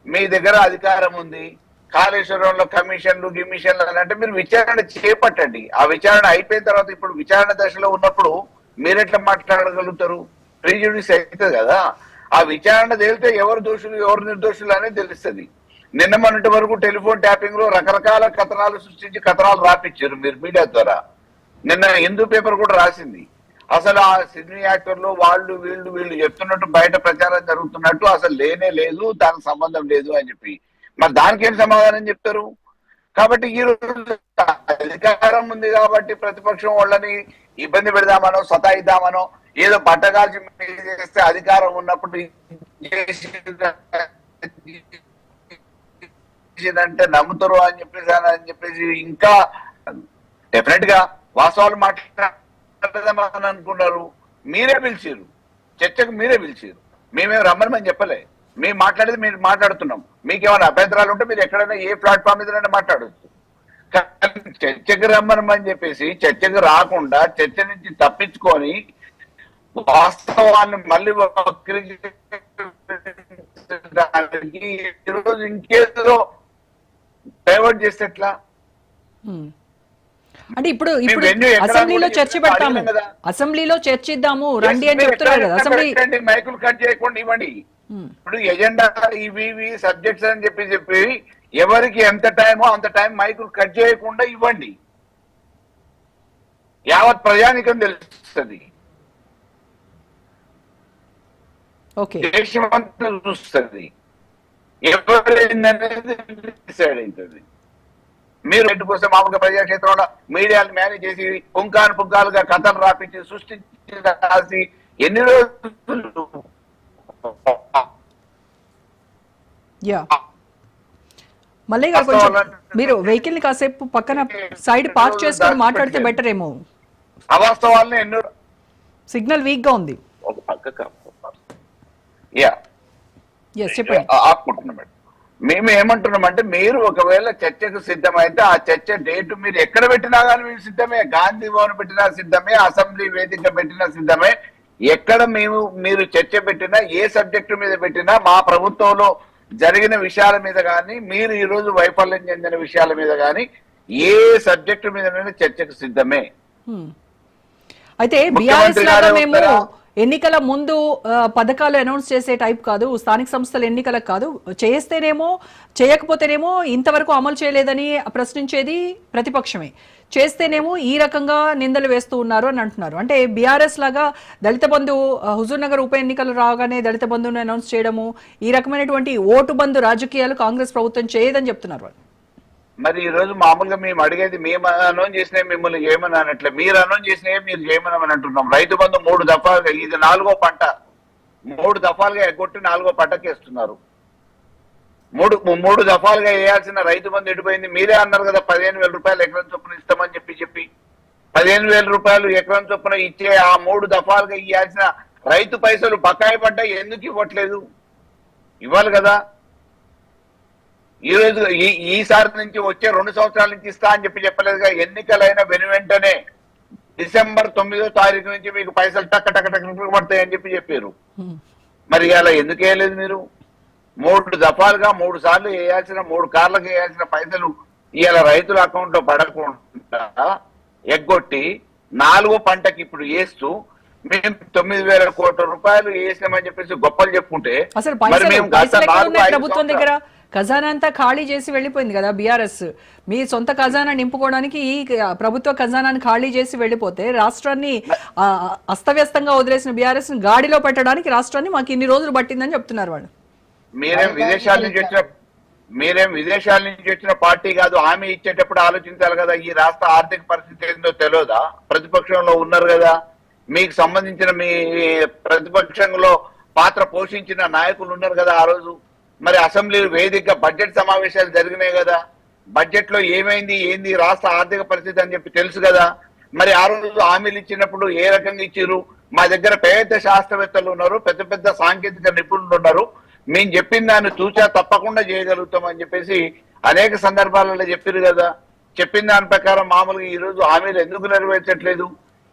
Speaker 5: మీ దగ్గర అధికారం ఉంది, కాళేశ్వరంలో కమిషన్లు గిమిషన్లు అంటే మీరు విచారణ చేపట్టండి. ఆ విచారణ అయిపోయిన తర్వాత ఇప్పుడు విచారణ దశలో ఉన్నప్పుడు మీరెట్లా మాట్లాడగలుగుతారు? ప్రిజుడిస్ అవుతుంది కదా. ఆ విచారణ తేలితే ఎవరు దోషులు ఎవరు నిర్దోషులు అనేది తెలుస్తుంది. నిన్న మొన్నటి వరకు టెలిఫోన్ ట్యాపింగ్ లో రకరకాల కథనాలు సృష్టించి కథనాలు రాపిచ్చారు మీరు మీడియా ద్వారా. నిన్న హిందూ పేపర్ కూడా రాసింది. అసలు ఆ సినీ యాక్టర్లు వాళ్ళు వీళ్ళు చెప్తున్నట్టు బయట ప్రచారం జరుగుతున్నట్టు అసలు లేనే లేదు, దానికి సంబంధం లేదు అని చెప్పి. మరి దానికి ఏం సమాధానం చెప్తారు? కాబట్టి ఈ రోజు అధికారం ఉంది కాబట్టి ప్రతిపక్షం వాళ్ళని ఇబ్బంది పెడదామనో సతాయిద్దామనో ఏదో పట్టగాల్చి చేస్తే అధికారం ఉన్నప్పుడు అంటే నమ్ముతారు అని చెప్పేసి ఇంకా డెఫినెట్ గా వాస్తవాలు మాట్లాడదామని అనుకున్నారు. మీరే పిలిచారు చర్చకు, మీరే పిలిచారు. మేమేం రమ్మని చెప్పలే. మేము మాట్లాడేది మీరు మాట్లాడుతున్నాం. మీకేమైనా అభ్యంతరాలు ఉంటే మీరు ఎక్కడైనా ఏ ప్లాట్ఫామ్ మీద మాట్లాడవచ్చు. చర్చకు రమ్మని చెప్పేసి చర్చకు రాకుండా చర్చ నుంచి తప్పించుకొని వాస్తవాన్ని మళ్ళీ ఈరోజు ఇంకేదో డైవర్ట్ చేస్తే ఎట్లా?
Speaker 1: అంటే ఇప్పుడు అసెంబ్లీలో చర్చ పెడతాము, అసెంబ్లీలో చర్చిద్దాము రండి అని చెప్తున్నారు కదా. అసెంబ్లీ
Speaker 5: మైకులు కట్ చేయకుండా ఇవ్వండి. ఇప్పుడు ఎజెండా ఇవి సబ్జెక్ట్స్ అని చెప్పి ఎవరికి ఎంత టైమో అంత టైం మైకులు కట్ చేయకుండా ఇవ్వండి. యావత్ ప్రజానికం తెలుస్తుంది.
Speaker 1: ఓకే.
Speaker 5: దేశం అంతా చూస్తుంది, ఎవరైందనేది డిసైడ్ అవుతుంది. మీరు రెడ్డి కోసం మామూలుగా ప్రజాక్షేత్రంలో మీడియాను మేనేజ్ చేసి పుంకాలుగా కథలు రాపించి సృష్టించి రాసి ఎన్ని రోజులు
Speaker 1: యా మళ్ళీ గారు కొంచెం మీరు వెహికల్ ని కాసేపు పక్కన సైడ్ పార్క్ చేసుకొని మాట్లాడితే బెటర్ ఏమో,
Speaker 5: అవాస్తవాలను ఎన్నో
Speaker 1: సిగ్నల్ వీక్ గా ఉంది.
Speaker 5: ఒక పక్క యా
Speaker 1: చెప్పండి.
Speaker 5: ఆపుకుంటున్నాం మేడం. మేము ఏమంటున్నామంటే మీరు ఒకవేళ చర్చకు సిద్ధమైతే ఆ చర్చ డేట్ మీరు ఎక్కడ పెట్టినా కానీ మేము సిద్ధమే, గాంధీ భవన్ పెట్టినా సిద్ధమే, అసెంబ్లీ వేదిక పెట్టినా సిద్ధమే, ఎక్కడ మీరు చర్చ పెట్టినా ఏ సబ్జెక్టు మీద పెట్టినా మా ప్రభుత్వంలో జరిగిన విషయాల మీద కానీ మీరు ఈ రోజు వైఫల్యం చెందిన విషయాల మీద కానీ ఏ సబ్జెక్టు మీద చర్చకు సిద్ధమే.
Speaker 1: అయితే బీఆర్ఎస్ లాగా మేము ఎన్నికల ముందు పథకాలు అనౌన్స్ చేసే టైప్ కాదు, స్థానిక సంస్థల ఎన్నికలకు కాదు, చేస్తేనేమో చేయకపోతేనేమో ఇంతవరకు అమలు చేయలేదని ప్రశ్నించేది ప్రతిపక్షమే, చేస్తేనేమో ఈ రకంగా నిందలు వేస్తూ ఉన్నారు అని అంటున్నారు. అంటే బీఆర్ఎస్ లాగా దళిత బంధు హుజూర్ నగర్ ఉప ఎన్నికలు రాగానే దళిత బంధువును అనౌన్స్ చేయడము, ఈ రకమైనటువంటి ఓటు బంధు రాజకీయాలు కాంగ్రెస్ ప్రభుత్వం చేయదని చెప్తున్నారు వాళ్ళు.
Speaker 5: మరి ఈ రోజు మామూలుగా మేము అడిగేది మేము అనౌన్స్ చేసినవి మిమ్మల్ని చేయమని అనట్లే, మీరు అనౌన్స్ చేసినవి మీరు చేయమని అంటున్నాం. రైతు బంధు 3 దఫాలుగా, ఇది 4వ పంట, 3 దఫాలుగా ఎగ్గొట్టి 4వ పంటకి వేస్తున్నారు. 3 దఫాలుగా వేయాల్సిన రైతు బంధు ఎడిపోయింది. మీరే అన్నారు కదా 15,000 రూపాయలు ఎకరం చొప్పున ఇస్తామని చెప్పి 15,000 రూపాయలు ఎకరం చొప్పున ఇచ్చే ఆ 3 దఫాలుగా ఇవ్వాల్సిన రైతు పైసలు బకాయి పడ్డా ఎందుకు ఇవ్వట్లేదు? ఇవ్వాలి కదా. ఈ రోజు ఈసారి నుంచి వచ్చే 2 సంవత్సరాల నుంచి ఇస్తా అని చెప్పలేదుగా. ఎన్నికలైన వెనువెంటనే డిసెంబర్ 9వ తారీఖు నుంచి మీకు పైసలు టక్క పడతాయని చెప్పారు. మరి అలా ఎందుకు వేయలేదు మీరు? 3 దఫాలుగా 3 సార్లు వేయాల్సిన 3 కార్లకు వేయాల్సిన పైసలు ఇవాళ రైతుల అకౌంట్ లో పడకుండా ఎగ్గొట్టి 4వ పంటకి ఇప్పుడు వేస్తూ మేము 9,000 కోట్ల రూపాయలు వేసినామని చెప్పేసి గొప్పలు చెప్పుకుంటే
Speaker 1: అసలు ప్రభుత్వం దగ్గర ఖజానా అంతా ఖాళీ చేసి వెళ్ళిపోయింది కదా బీఆర్ఎస్. మీ సొంత ఖజానా నింపుకోవడానికి ఈ ప్రభుత్వ ఖజానాన్ని ఖాళీ చేసి వెళ్ళిపోతే రాష్ట్రాన్ని అస్తవ్యస్తంగా వదిలేసిన బీఆర్ఎస్ గాడిలో పెట్టడానికి రాష్ట్రాన్ని మాకు ఇన్ని రోజులు పట్టిందని చెప్తున్నారు వాళ్ళు.
Speaker 5: మీరేం విదేశాల నుంచి వచ్చిన పార్టీ కాదు. హామీ ఇచ్చేటప్పుడు ఆలోచించాలి కదా, ఈ రాష్ట్ర ఆర్థిక పరిస్థితి ఏందో తెలియదా? ప్రతిపక్షంలో ఉన్నారు కదా, మీకు సంబంధించిన మీ ప్రతిపక్షంలో పాత్ర పోషించిన నాయకులు ఉన్నారు కదా ఆ రోజు. మరి అసెంబ్లీ వేదిక బడ్జెట్ సమావేశాలు జరిగినాయి కదా, బడ్జెట్ లో ఏమైంది ఏంది రాష్ట్ర ఆర్థిక పరిస్థితి అని చెప్పి తెలుసు కదా. మరి ఆ రోజు హామీలు ఇచ్చినప్పుడు ఏ రకంగా ఇచ్చారు? మా దగ్గర పెద్ద శాస్త్రవేత్తలు ఉన్నారు, పెద్ద సాంకేతిక నిపుణులు ఉన్నారు, మేము చెప్పిన దాన్ని తూచా తప్పకుండా చేయగలుగుతాం అని చెప్పేసి అనేక సందర్భాలలో చెప్పారు కదా. చెప్పిన దాని ప్రకారం మామూలుగా ఈ రోజు హామీలు ఎందుకు నెరవేర్చట్లేదు?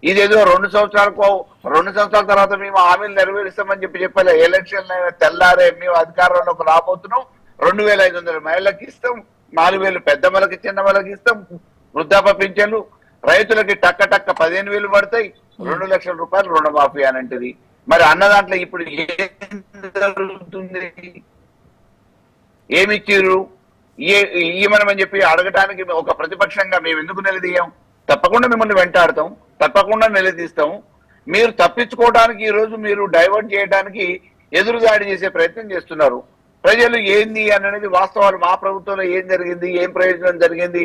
Speaker 5: ఇదేదో 2 సంవత్సరాల తర్వాత మేము హామీలు నెరవేరుస్తామని చెప్పాలి. ఎలక్షన్ తెల్లారే మేము అధికారంలోకి రాబోతున్నాం, 2,500 మహిళలకు ఇస్తాం, 4,000 పెద్ద వాళ్ళకి చిన్న వాళ్ళకి ఇస్తాం, వృద్ధాప్య పింఛన్లు, రైతులకి టక్క 15,000 పడతాయి, 2 లక్షల రూపాయలు రుణమాఫీ అనంటది. మరి అన్న దాంట్లో ఇప్పుడు ఏం జరుగుతుంది? ఏమిచ్చిర్రు? ఇవ్వమని చెప్పి అడగటానికి ఒక ప్రతిపక్షంగా మేము ఎందుకు నిలదీయం? తప్పకుండా మిమ్మల్ని వెంటాడతాం, తప్పకుండా నిలదీస్తాం. మీరు తప్పించుకోవడానికి ఈ రోజు మీరు డైవర్ట్ చేయడానికి ఎదురుదాడి చేసే ప్రయత్నం చేస్తున్నారు. ప్రజలు ఏంది అనేది వాస్తవాలు, మా ప్రభుత్వంలో ఏం జరిగింది, ఏం ప్రయోజనం జరిగింది,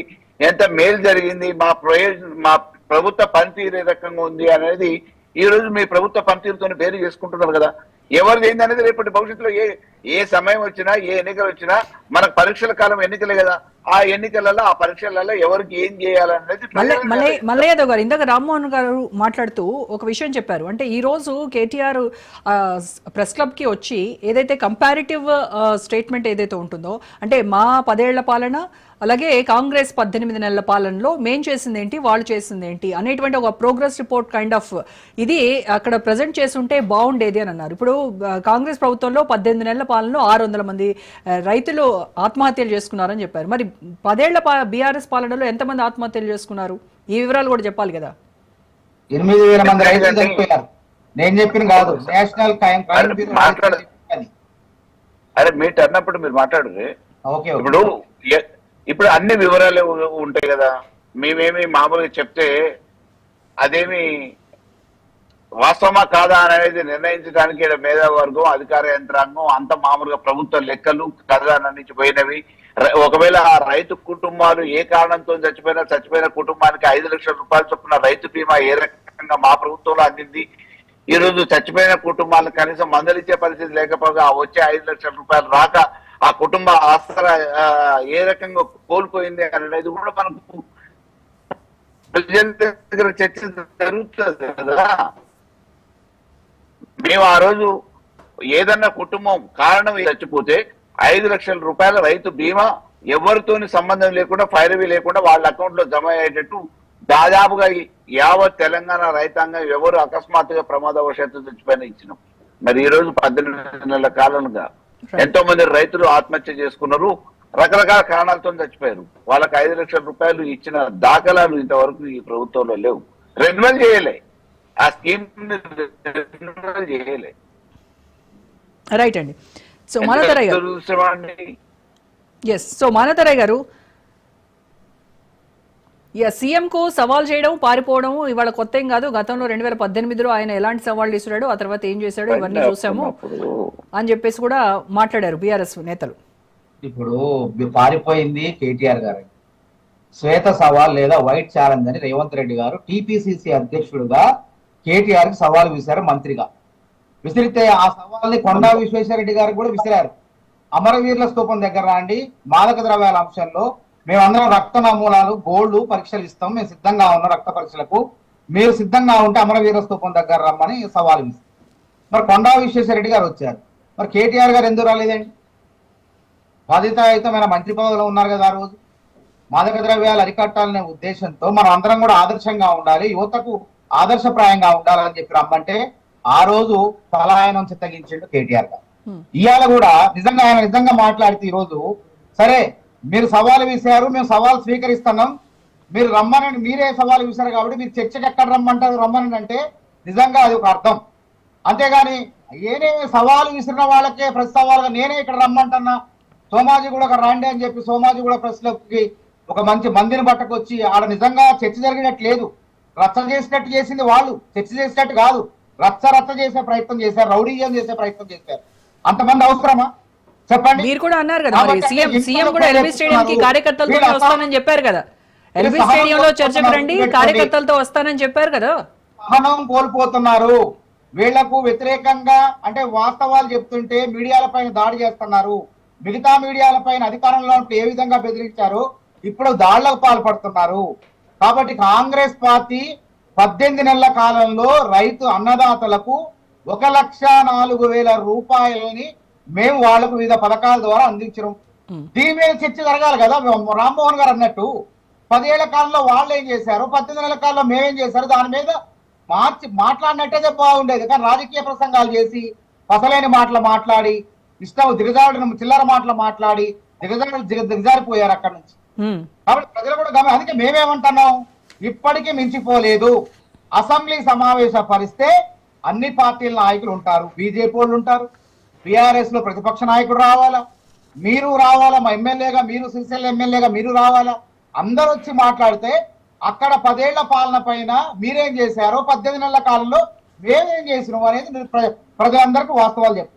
Speaker 5: ఎంత మేలు జరిగింది, మా ప్రభుత్వ పనితీరు ఏ రకంగా ఉంది అనేది ఈ రోజు మీ ప్రభుత్వ పనితీరుతో పేరు చేసుకుంటున్నారు కదా. ఎవరిది ఏంది అనేది రేపటి భవిష్యత్తులో ఏ సమయం వచ్చినా, ఏ ఎన్నికలు వచ్చినా, మనకు పరీక్షల కాలం ఎన్నికలే కదా, ఆ ఎన్నికలలో ఆ పరీక్షలలో ఎవరికి ఏం చేయాలనేది.
Speaker 1: మల్లయ్య యాదవ్ గారు, ఇందాక రామ్మోహన్ గారు మాట్లాడుతూ ఒక విషయం చెప్పారు. అంటే ఈ రోజు కేటీఆర్ ప్రెస్ క్లబ్ కి వచ్చి ఏదైతే కంపారిటివ్ స్టేట్మెంట్ ఏదైతే ఉంటుందో, అంటే మా 10 ఏళ్ల పాలన అలాగే కాంగ్రెస్ 18 నెలల పాలనలో మేం చేసింది ఏంటి, వాళ్ళు చేసింది ఏంటి అనేటువంటి ఒక ప్రోగ్రెస్ రిపోర్ట్ కైండ్ ఆఫ్ ఇది అక్కడ ప్రజెంట్ చేస్తుంటే బాగుండేది అని అన్నారు. ఇప్పుడు కాంగ్రెస్ ప్రభుత్వంలో 18 నెలల పాలనలో 600 మంది రైతులు ఆత్మహత్యలు చేసుకున్నారని చెప్పారు. మరి 10 ఏళ్ల బీఆర్ఎస్ పాలనలో ఎంతమంది ఆత్మహత్యలు చేసుకున్నారు? ఈ వివరాలు కూడా చెప్పాలి కదా.
Speaker 7: 8,000 మంది రైతులు చనిపోయారు. నేను చెప్పిన కాదు, నేషనల్ క్రైమ్
Speaker 5: మాట్లాడు. అరే మీరు అన్నప్పుడు మీరు మాట్లాడు. ఇప్పుడు అన్ని వివరాలు ఉంటాయి కదా. మేమేమి మామూలుగా చెప్తే అదేమి వాస్తవమా కాదా అనేది నిర్ణయించడానికి ఈడ మేధావర్గం అధికార యంత్రాంగం అంత మామూలుగా ప్రభుత్వ లెక్కలు కథనాన్నించి పోయినవి. ఒకవేళ ఆ రైతు కుటుంబాలు ఏ కారణంతో చచ్చిపోయిన కుటుంబానికి 5 లక్షల రూపాయలు చొప్పున రైతు బీమా ఏ రకంగా మా ప్రభుత్వంలో అందింది, ఈ రోజు చచ్చిపోయిన కుటుంబాలను కనీసం మందలిచ్చే పరిస్థితి లేకపోగా వచ్చే 5 లక్షల రూపాయలు రాక ఆ కుటుంబ ఆసరా ఏ రకంగా కోల్పోయింది అనేది కూడా మనకు ప్రజల దగ్గర చర్చ జరుగుతుంది కదా. మేము ఆ రోజు ఏదన్నా కుటుంబం కారణం చచ్చిపోతే 5 లక్షల రూపాయల రైతు బీమా ఎవరితోని సంబంధం లేకుండా ఫైరవీ లేకుండా వాళ్ళ అకౌంట్ లో జమ అయ్యేటట్టు దాదాపుగా యావత్ తెలంగాణ రైతాంగం ఎవరు అకస్మాత్తుగా ప్రమాదవశాత్తు చచ్చిపోయినా ఇచ్చినాం. మరి ఈ రోజు 18 నెలల కాలంగా ఎంతో మంది రైతులు ఆత్మహత్య చేసుకున్నారు, రకరకాల కారణాలతో చచ్చిపోయారు. వాళ్ళకి 5 లక్షల రూపాయలు ఇచ్చిన దాఖలాలు ఇంతవరకు ఈ ప్రభుత్వంలో లేవు. రెన్యువల్ చేయలే, ఆ స్కీమ్ రెన్యువల్ చేయలే.
Speaker 1: రైట్ అండి. సో మానవతరాయ్ గారు, సో మానవతరాయ్ గారు, సీఎం కు సవాల్ చేయడం పారిపోవడం ఇవాళ కొత్త ఏం కాదు. గతంలో 2018లో ఆయన ఎలాంటి సవాళ్ళు ఇస్తున్నాడు, ఆ తర్వాత ఏం చేశాడు ఇవన్నీ చూసాము అని చెప్పేసి కూడా మాట్లాడారు బీఆర్ఎస్ నేతలు.
Speaker 7: ఇప్పుడు పారిపోయింది కేటీఆర్ గారు. శ్వేత సవాల్ లేదా వైట్ ఛాలెంజ్ అని రేవంత్ రెడ్డి గారు టీపీసీసీ అధ్యక్షుడుగా కేటీఆర్ కి సవాల్ విసిరారు. మంత్రిగా విసిరితే ఆ సవాల్ని కొండా విశ్వేశ్వరరెడ్డి గారు కూడా విసిరారు. అమరవీరుల స్తూపం దగ్గర రాండి, మాదక ద్రవ్యాల అంశంలో మేమందరం రక్త నమూనాలు గోల్డ్ పరీక్షలు ఇస్తాం, మేము సిద్ధంగా ఉన్నాం రక్త పరీక్షలకు, మీరు సిద్ధంగా ఉంటే అమరవీరుల స్తూపం దగ్గర రమ్మని సవాల్ విసిరారు. మరి కొండా విశ్వేశ్వరరెడ్డి గారు వచ్చారు, మరి కేటీఆర్ గారు ఎందుకు రాలేదండి? బాధ్యతాయుతమైన మంత్రి పదవిలో ఉన్నారు కదా. ఆ రోజు మాదక ద్రవ్యాలు అరికట్టాలనే ఉద్దేశంతో మనం అందరం కూడా ఆదర్శంగా ఉండాలి, యువతకు ఆదర్శప్రాయంగా ఉండాలని చెప్పి రమ్మంటే ఆ రోజు పలాయనం చిత్తగించిండు కేటీఆర్ గారు. ఇవాళ కూడా ఆయన నిజంగా మాట్లాడితే ఈ రోజు సరే మీరు సవాలు విసిరారు, మేము సవాల్ స్వీకరిస్తున్నాం, మీరు రమ్మనండి, మీరే సవాలు విసిరారు కాబట్టి మీరు చర్చకు ఎక్కడ రమ్మంటారు రమ్మనండి అంటే నిజంగా అది ఒక అర్థం. అంతేగాని ఏనే సవాలు విసిరిన వాళ్ళకే ప్రతి సవాలుగా నేనే ఇక్కడ రమ్మంటున్నా, సోమాజీ కూడా ఒక రాండి అని చెప్పి సోమాజీ కూడా ప్రెస్లోకి ఒక మంచి మందిని పట్టుకొచ్చి ఆడ నిజంగా చర్చ జరిగినట్టు లేదు, రచ్చ చేసినట్టు చేసింది వాళ్ళు, చర్చ చేసినట్టు కాదు, రచ్చ చేసే ప్రయత్నం చేశారు, రౌడీజం చేసే ప్రయత్నం చేశారు. అంతమంది అవసరమా చెప్పండి?
Speaker 1: మీరు కూడా అన్నారు కదా, మరి సీఎం కూడా ఎల్బీ స్టేడియం కి కార్యకర్తలతో వస్తానని చెప్పారు కదా, ఎల్బీ స్టేడియంలో చర్చకు రండి కార్యకర్తలతో వస్తానని చెప్పారు కదా.
Speaker 7: సహనం కోల్పోతున్నారు. వీళ్లకు వ్యతిరేకంగా అంటే వాస్తవాలు చెప్తుంటే మీడియాలపైన దాడి చేస్తున్నారు. మిగతా మీడియాలపైన అధికారంలో ఏ విధంగా బెదిరించారో ఇప్పుడు దాడులకు పాల్పడుతున్నారు. కాబట్టి కాంగ్రెస్ పార్టీ 18 నెలల కాలంలో రైతు అన్నదాతలకు 1,04,000 రూపాయలని మేము వాళ్లకు వివిధ పథకాల ద్వారా అందించడం. దీని మీద చర్చ జరగాలి కదా. రామ్మోహన్ గారు అన్నట్టు 10 ఏళ్ల కాలంలో వాళ్ళు ఏం చేశారు, 18 నెలల కాలంలో మేమేం చేశారు, దాని మీద మాట్లాడినట్టయితే బాగుండేది. కానీ రాజకీయ ప్రసంగాలు చేసి పసలేని మాటలు మాట్లాడి ఇష్టం దిగజారిన చిల్లర మాటలు మాట్లాడి దిగజారిపోయారు అక్కడ నుంచి. కాబట్టి ప్రజలు కూడా అందుకే మేమేమంటున్నాం, ఇప్పటికీ మించిపోలేదు. అసెంబ్లీ సమావేశపరిస్తే అన్ని పార్టీల నాయకులు ఉంటారు, బీజేపీ వాళ్ళు ఉంటారు, టిఆర్ఎస్ లో ప్రతిపక్ష నాయకుడు రావాలా, మీరు రావాలా, మా ఎమ్మెల్యేగా మీరు, సిరిసిల్ల ఎమ్మెల్యేగా మీరు రావాలా, అందరూ వచ్చి మాట్లాడితే అక్కడ 10 ఏళ్ల పాలన పైన మీరేం చేశారో 18 నెలల కాలంలో మేమేం చేసినాం అనేది ప్రజలందరికీ వాస్తవాలు చెప్పారు.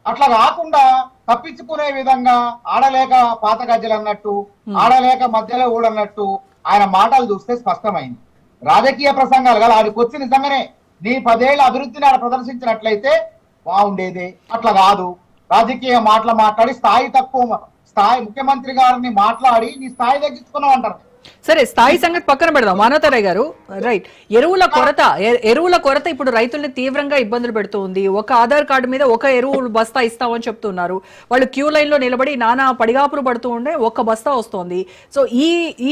Speaker 7: అట్లా కాకుండా తప్పించుకునే విధంగా ఆడలేక పాత గజ్జలు అన్నట్టు, ఆడలేక మధ్యలో ఊడన్నట్టు ఆయన మాటలు చూస్తే స్పష్టమైంది. రాజకీయ ప్రసంగాలు కదా, ఆడికి వచ్చి నిజంగానే నీ 10 ఏళ్ల అభివృద్ధిని ఆడ ప్రదర్శించినట్లయితే బాగుండేది. అట్లా కాదు, రాజకీయ మాటలు మాట్లాడి స్థాయి ముఖ్యమంత్రి గారిని మాట్లాడి నీ స్థాయి తగ్గించుకున్నావు అంటారు.
Speaker 1: సరే, స్థాయి సంగతి పక్కన పెడదాం మానవతరాయ్ గారు. రైట్, ఎరువుల కొరత ఇప్పుడు రైతుల్ని తీవ్రంగా ఇబ్బందులు పెడుతుంది. ఒక ఆధార్ కార్డు మీద ఒక ఎరువులు బస్తా ఇస్తామని చెప్తున్నారు, వాళ్ళు క్యూ లైన్ లో నిలబడి నానా పడిగాపులు పడుతూ ఉండే ఒక బస్తా వస్తోంది. సో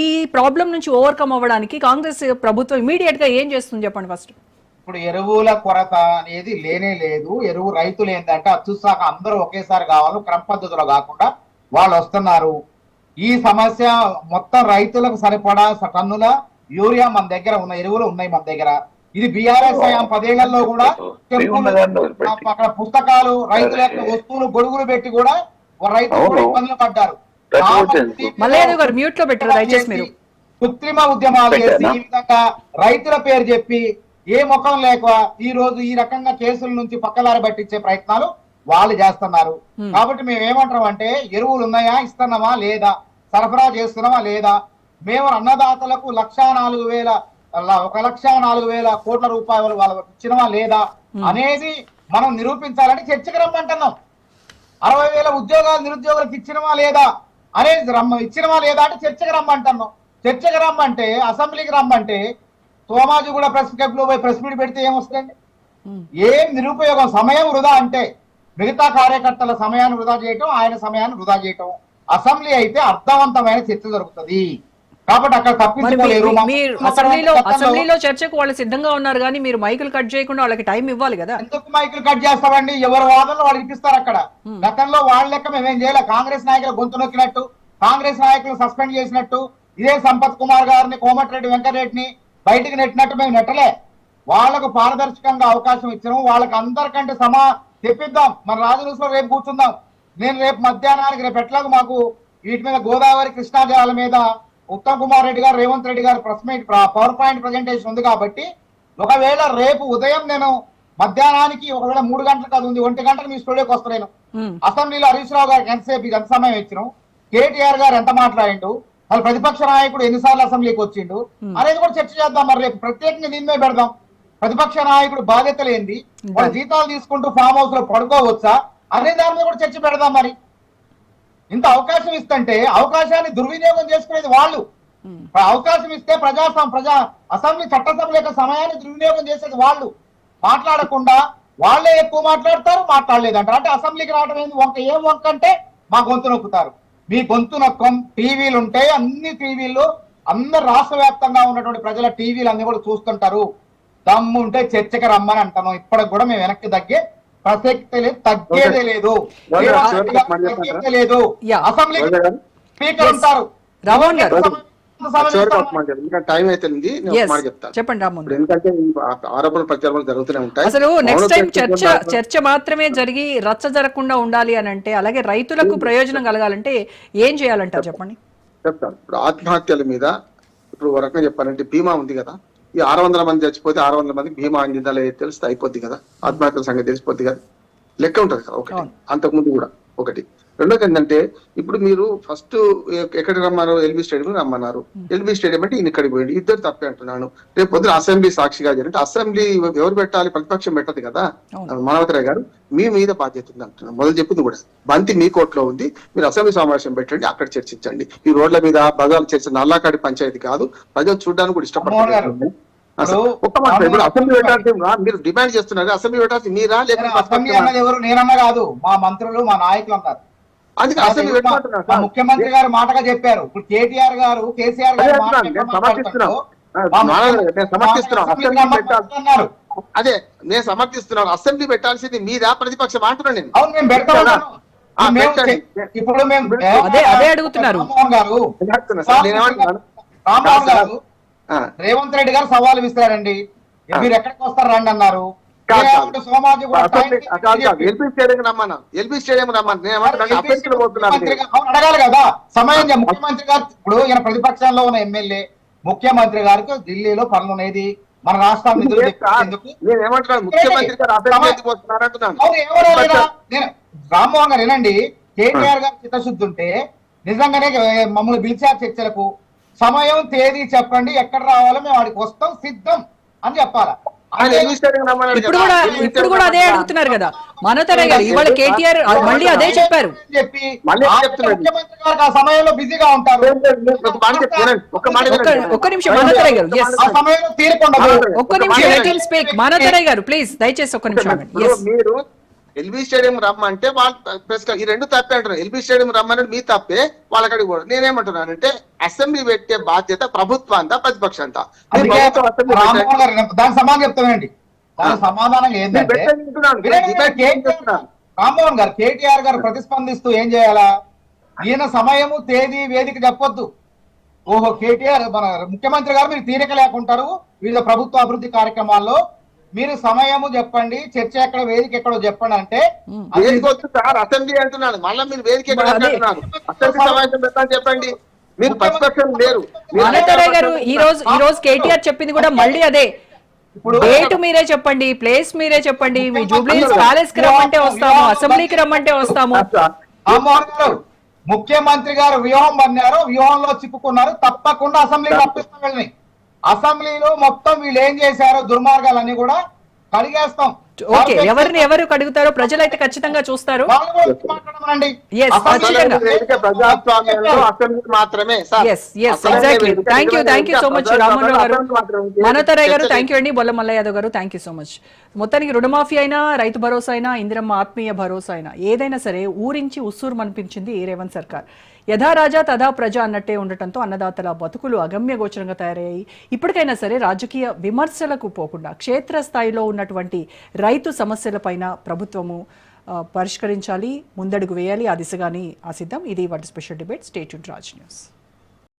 Speaker 1: ఈ ప్రాబ్లం నుంచి ఓవర్కమ్ అవ్వడానికి కాంగ్రెస్ ప్రభుత్వం ఇమీడియట్ గా ఏం చేస్తుంది చెప్పండి ఫస్ట్.
Speaker 7: ఇప్పుడు ఎరువుల కొరత అనేది లేనే లేదు. ఎరువు రైతులు ఏంటంటే అత్యుత్సాహ అందరూ ఒకేసారి కావాలి, క్రమ పద్ధతిలో కాకుండా వాళ్ళు వస్తున్నారు. ఈ సమస్య మొత్తం రైతులకు సరిపడా టన్నుల యూరియా మన దగ్గర ఉన్న ఎరువులు ఉన్నాయి మన దగ్గర. ఇది బీఆర్ఎస్ 10 ఏళ్లలో కూడా అక్కడ పుస్తకాలు రైతుల యొక్క వస్తువులు గొడుగులు పెట్టి కూడా రైతులు కూడా ఇబ్బందులు పడ్డారు.
Speaker 1: మ్యూట్ లో పెట్టారు దయచేసి మీరు.
Speaker 7: కృత్రిమ ఉద్యమాలు చేసి ఈ విధంగా రైతుల పేరు చెప్పి ఏ ముఖం లేక ఈ రోజు ఈ రకంగా కేసుల నుంచి పక్కదారి పట్టించే ప్రయత్నాలు వాళ్ళు చేస్తున్నారు. కాబట్టి మేము ఏమంటాం అంటే ఎరువులు ఉన్నాయా, ఇస్తున్నామా లేదా, సరఫరా చేస్తున్నామా లేదా, మేము అన్నదాతలకు 1,04,000 కోట్ల రూపాయలు వాళ్ళకి ఇచ్చినవా లేదా అనేది మనం నిరూపించాలని చర్చకు రమ్మంటున్నాం. 60,000 ఉద్యోగాలు నిరుద్యోగులకు ఇచ్చినవా లేదా అనేది ఇచ్చినవా లేదా అంటే చర్చకు రమ్మంటున్నాం. చర్చకు రమ్మంటే, అసెంబ్లీకి రమ్మంటే సోమాజీ కూడా ప్రెస్ క్లబ్ లో పోయి ప్రెస్ మీట్ పెడితే ఏమొస్తుంది? ఏం నిరుపయోగం. సమయం వృధా అంటే మిగతా కార్యకర్తల సమయాన్ని వృధా చేయటం, ఆయన సమయాన్ని వృధా చేయటం. అసెంబ్లీ అయితే అర్థవంతమైన చర్చ జరుగుతుంది. కాబట్టి అక్కడ తప్పించుకోలేరు.
Speaker 1: మీరు అసెంబ్లీలో చర్చకు వాళ్ళు సిద్ధంగా ఉన్నారు కానీ మీరు మైకులు కట్ చేయకుండా వాళ్ళకి టైం ఇవ్వాలి కదా.
Speaker 7: ఎందుకు మైకులు కట్ చేస్తామండి? ఎవరి వాదనలో వాళ్ళు ఇప్పిస్తారు అక్కడ. గతంలో వాళ్ళ లెక్క మేమేం చేయాలి? కాంగ్రెస్ నాయకులు గొంతు నొక్కినట్టు, కాంగ్రెస్ నాయకులు సస్పెండ్ చేసినట్టు, ఇదే సంపత్ కుమార్ గారిని, కోమటిరెడ్డి వెంకటరెడ్డిని బయటికి నెట్టినట్టు మేము నెట్టలే. వాళ్లకు పారదర్శకంగా అవకాశం ఇచ్చినాము. వాళ్ళకి అందరికంటే తెప్పిద్దాం. మన రాజనీతిలో రేపు కూర్చుందాం. నేను రేపు మధ్యాహ్నానికి, రేపు ఎట్లాగో మాకు వీటి మీద గోదావరి కృష్ణా జలాల మీద ఉత్తమ్ కుమార్ రెడ్డి గారు, రేవంత్ రెడ్డి గారు press meet power point presentation ఉంది. కాబట్టి ఒకవేళ రేపు ఉదయం నేను మధ్యాహ్నానికి, ఒకవేళ 3 గంటలకు అది ఉంది, 1 గంటకు మీ స్టూడియోకి వస్తాను. అసెంబ్లీలో హరీష్ రావు గారికి ఎంతసేపు ఎంత సమయం ఇచ్చినాం, కేటీఆర్ గారు ఎంత మాట్లాడిండు, వాళ్ళు ప్రతిపక్ష నాయకుడు ఎన్నిసార్లు అసెంబ్లీకి వచ్చిండు అనేది కూడా చర్చ చేద్దాం. మరి రేపు ప్రత్యేకంగా దీని మీద పెడదాం. ప్రతిపక్ష నాయకుడు బాధ్యతలు ఏంది, వాళ్ళ జీతాలు తీసుకుంటూ ఫామ్ హౌస్ లో పడుకోవచ్చా అనే దాని మీద కూడా చర్చ పెడదాం. మరి ఇంత అవకాశం ఇస్తుంటే అవకాశాన్ని దుర్వినియోగం చేసుకునేది వాళ్ళు. అవకాశం ఇస్తే అసెంబ్లీ చట్టసభల యొక్క సమయాన్ని దుర్వినియోగం చేసేది వాళ్ళు. మాట్లాడకుండా వాళ్ళే ఎక్కువ మాట్లాడలేదంటారు. అంటే అసెంబ్లీకి రావడం ఏంది? ఏం వంక అంటే మా గొంతు నొక్కుతారు. మీ గొంతు నొక్కం. టీవీలు ఉంటాయి, అన్ని టీవీలు, అందరు రాష్ట్ర వ్యాప్తంగా ఉన్నటువంటి ప్రజల టీవీలు అన్ని కూడా చూస్తుంటారు. దమ్ము ఉంటే చర్చకి రమ్మని అంటాను. ఇప్పటికి కూడా మేము వెనక్కి ప్రసక్తి లేదు, తగ్గేదే లేదు. అసెంబ్లీ స్పీకర్ ఉంటారు.
Speaker 1: రామోహన్ గారు
Speaker 6: టైం అయితే
Speaker 1: చెప్పండి. రామోహన్
Speaker 6: ఎందుకంటే ఆరోపణలు ప్రత్యారోపణలు జరుగుతూనే ఉంటాయి.
Speaker 1: అసలు నెక్స్ట్ టైం చర్చ మాత్రమే జరిగి రచ్చ జరగకుండా ఉండాలి అని అంటే, అలాగే రైతులకు ప్రయోజనం కలగాలంటే ఏం చేయాలంటారు చెప్పండి.
Speaker 6: చెప్తాను. ఇప్పుడు ఆత్మహత్యల మీద ఇప్పుడు ఒక రకంగా చెప్పాలంటే బీమా ఉంది కదా. ఈ 600 మంది చచ్చిపోతే 600 మందికి బీమా అందిందా తెలిస్తే అయిపోద్ది కదా. ఆత్మహత్యల సంగతి తెలిసిపోద్ది కదా, లెక్క ఉంటది కదా. ఒకటి అంతకుముందు కూడా ఒకటి. రెండోది ఏంటంటే, ఇప్పుడు మీరు ఫస్ట్ ఎక్కడికి రమ్మన్నారు? ఎల్బీ స్టేడియం రమ్మన్నారు. ఎల్బీ స్టేడియం అంటే ఈయన ఇక్కడికి పోయింది. ఇద్దరు తప్పే అంటున్నాను. రేపు పొద్దున అసెంబ్లీ సాక్షిగా జరిగితే అసెంబ్లీ ఎవరు పెట్టాలి? ప్రతిపక్షం పెట్టదు కదా. మానవతరాయ్ గారు మీ మీద బాధ్యత ఉంది అంటున్నాను. మొదలు చెప్పింది కూడా బంతి మీ కోర్టులో ఉంది. మీరు అసెంబ్లీ సమావేశం పెట్టండి, అక్కడ చర్చించండి. ఈ రోడ్ల మీద బజార్లు చర్చ నల్లాకాడి పంచాయతీ కాదు. ప్రజలు చూడడానికి కూడా ఇష్టపడతారు. ఒక్క మాట, ఇప్పుడు అసెంబ్లీ పెట్టాల్సి మీరు డిమాండ్ చేస్తున్నారు. అసెంబ్లీ పెట్టాల్సి మీరా లేకపోతే
Speaker 7: ఎవరు? నేనన్నా కాదు, మా మంత్రులు, మా నాయకులు అన్నారు.
Speaker 6: అందుకే అసెంబ్లీ పెట్టమంటున్నారు.
Speaker 7: ముఖ్యమంత్రి గారు మాటగా చెప్పారు. ఇప్పుడు కేటీఆర్ గారు, కేసీఆర్ గారు
Speaker 6: అదే నేను సమర్థిస్తున్నాను. అసెంబ్లీ పెట్టాల్సింది మీరా ప్రతిపక్షం అంటున్నాను నేను.
Speaker 7: అవును, మేము ఇప్పుడు మేము
Speaker 1: అదే అడుగుతున్నారు.
Speaker 7: రామ్మోహన్ గారు, రేవంత్ రెడ్డి గారు సవాలు విసిరారండి. మీరు ఎక్కడికి వస్తారు రండి అన్నారు. సోమాజీ
Speaker 6: ఎల్బీ స్టేడియం రమ్మన్నా. ఎల్బీ స్టేడియం
Speaker 7: అడగాలి కదా సమయం. ముఖ్యమంత్రి గారు ఇప్పుడు ఈయన ప్రతిపక్షంలో ఉన్న ఎమ్మెల్యే, ముఖ్యమంత్రి గారికి ఢిల్లీలో పనులు అనేది మన రాష్ట్రాన్ని రామ్మోహన్ గారు వినండి. కేటీఆర్ గారు చిత్తశుద్ధి ఉంటే నిజంగానే మమ్మల్ని పిలిచారు చర్చలకు. సమయం, తేదీ చెప్పండి, ఎక్కడ రావాలో మేము వాడికి వస్తాం, సిద్ధం అని చెప్పాలా.
Speaker 1: ఇప్పుడు కూడా అదే అడుగుతున్నారు కదా మనోతరాయ్ గారు. ఇవాళ కేటీఆర్ మళ్ళీ అదే చెప్పారు.
Speaker 7: ముఖ్యమంత్రి గారు ఆ సమయంలో బిజీగా ఉంటారు.
Speaker 1: ఒక్క నిమిషం మనోతరాయ్ గారు,
Speaker 7: ఆ సమయంలో తీరకుండా
Speaker 1: ఒక్క నిమిషం స్పీక్. మనోతరాయ్ గారు ప్లీజ్ దయచేసి ఒక్క నిమిషం.
Speaker 6: మీరు ఎల్బీ స్టేడియం రమ్మంటే వాళ్ళు ఈ రెండు తప్పే అంటున్నారు. ఎల్బీ స్టేడియం రమ్మని మీ తప్పే, వాళ్ళకడికి కూడా. నేనేమంటున్నానంటే అసెంబ్లీ పెట్టే బాధ్యత ప్రభుత్వంతా ప్రతిపక్షంతా.
Speaker 7: దాని సమాధానం చెప్తానండి. దాని సమాధానం ఏంటంటే, రామ్మోహన్ గారు, కేటీఆర్ గారు ప్రతిస్పందిస్తూ ఏం చేయాలా? ఈయన సమయము, తేదీ, వేదిక చెప్పొద్దు. ఓహో, కేటీఆర్ మన ముఖ్యమంత్రి గారు మీరు తీరిక లేకుంటారు వివిధ ప్రభుత్వ అభివృద్ధి కార్యక్రమాల్లో, మీరు సమయము చెప్పండి, చర్చ ఎక్కడ, వేదిక ఎక్కడో చెప్పండి అంటే
Speaker 6: అసెంబ్లీ అంటున్నాను. మళ్ళీ మీరు వేదిక ఎక్కడ అంటున్నారు? అసెంబ్లీ సమావేశం పెట్టాలని చెప్పండి. మీరు ప్రతిపక్షం లేరు.
Speaker 1: మనోతరాయ్ గారు ఈ రోజు కేటీఆర్ చెప్పింది కూడా మళ్ళీ అదే.
Speaker 7: ఇప్పుడు
Speaker 1: డేట్ మీరే చెప్పండి, ప్లేస్ మీరే చెప్పండి. మీ జూబ్లీహిల్స్ ప్యాలెస్ కి రమ్మంటే వస్తాము, అసెంబ్లీకి రమ్మంటే వస్తాము.
Speaker 7: రామ్మోహన్ గారు, ముఖ్యమంత్రి గారు వ్యూహం పన్నారు, వ్యూహంలో చిక్కుకున్నారు. తప్పకుండా అసెంబ్లీకి రప్పిస్తాం వీళ్ళని. అసెంబ్లీలో మొత్తం వీళ్ళు ఏం చేశారో దుర్మార్గాలన్నీ కూడా కడిగేస్తాం.
Speaker 1: ఓకే, ఎవరిని ఎవరు కడుగుతారో ప్రజలైతే ఖచ్చితంగా చూస్తారు.
Speaker 7: వాళ్ళు కూడా వచ్చి మాట్లాడమనండి.
Speaker 1: Yes, ఖచ్చితంగా.
Speaker 6: ప్రజాస్వామ్యంలో అసెంబ్లీకి మాత్రమే sir.
Speaker 1: Yes exactly. Thank you so much Rammohan Rao garu, Manotharayya గారు, థ్యాంక్ యూ అండి, బొల్ల మల్ల యాదవ్ గారు, థ్యాంక్ యూ సో మచ్. మొత్తానికి రుణమాఫీ అయినా, రైతు భరోసా అయినా, ఇందిరమ్మ ఆత్మీయ భరోసా అయినా, ఏదైనా సరే ఊరించి ఉస్సూరు అనిపించింది ఈ రేవంత్ సర్కార్. యథా రాజా తథా ప్రజ అన్నట్టే ఉండటంతో అన్నదాతల బతుకులు అగమ్య గోచరంగా తయారయ్యాయి. ఇప్పటికైనా సరే రాజకీయ విమర్శలకు పోకుండా క్షేత్రస్థాయిలో ఉన్నటువంటి రైతు సమస్యలపైన ప్రభుత్వము పరిష్కరించాలి, ముందడుగు వేయాలి. ఆ దిశగాని ఆశిద్దాం. ఇది వాటి special debate. Stay tuned Raj news.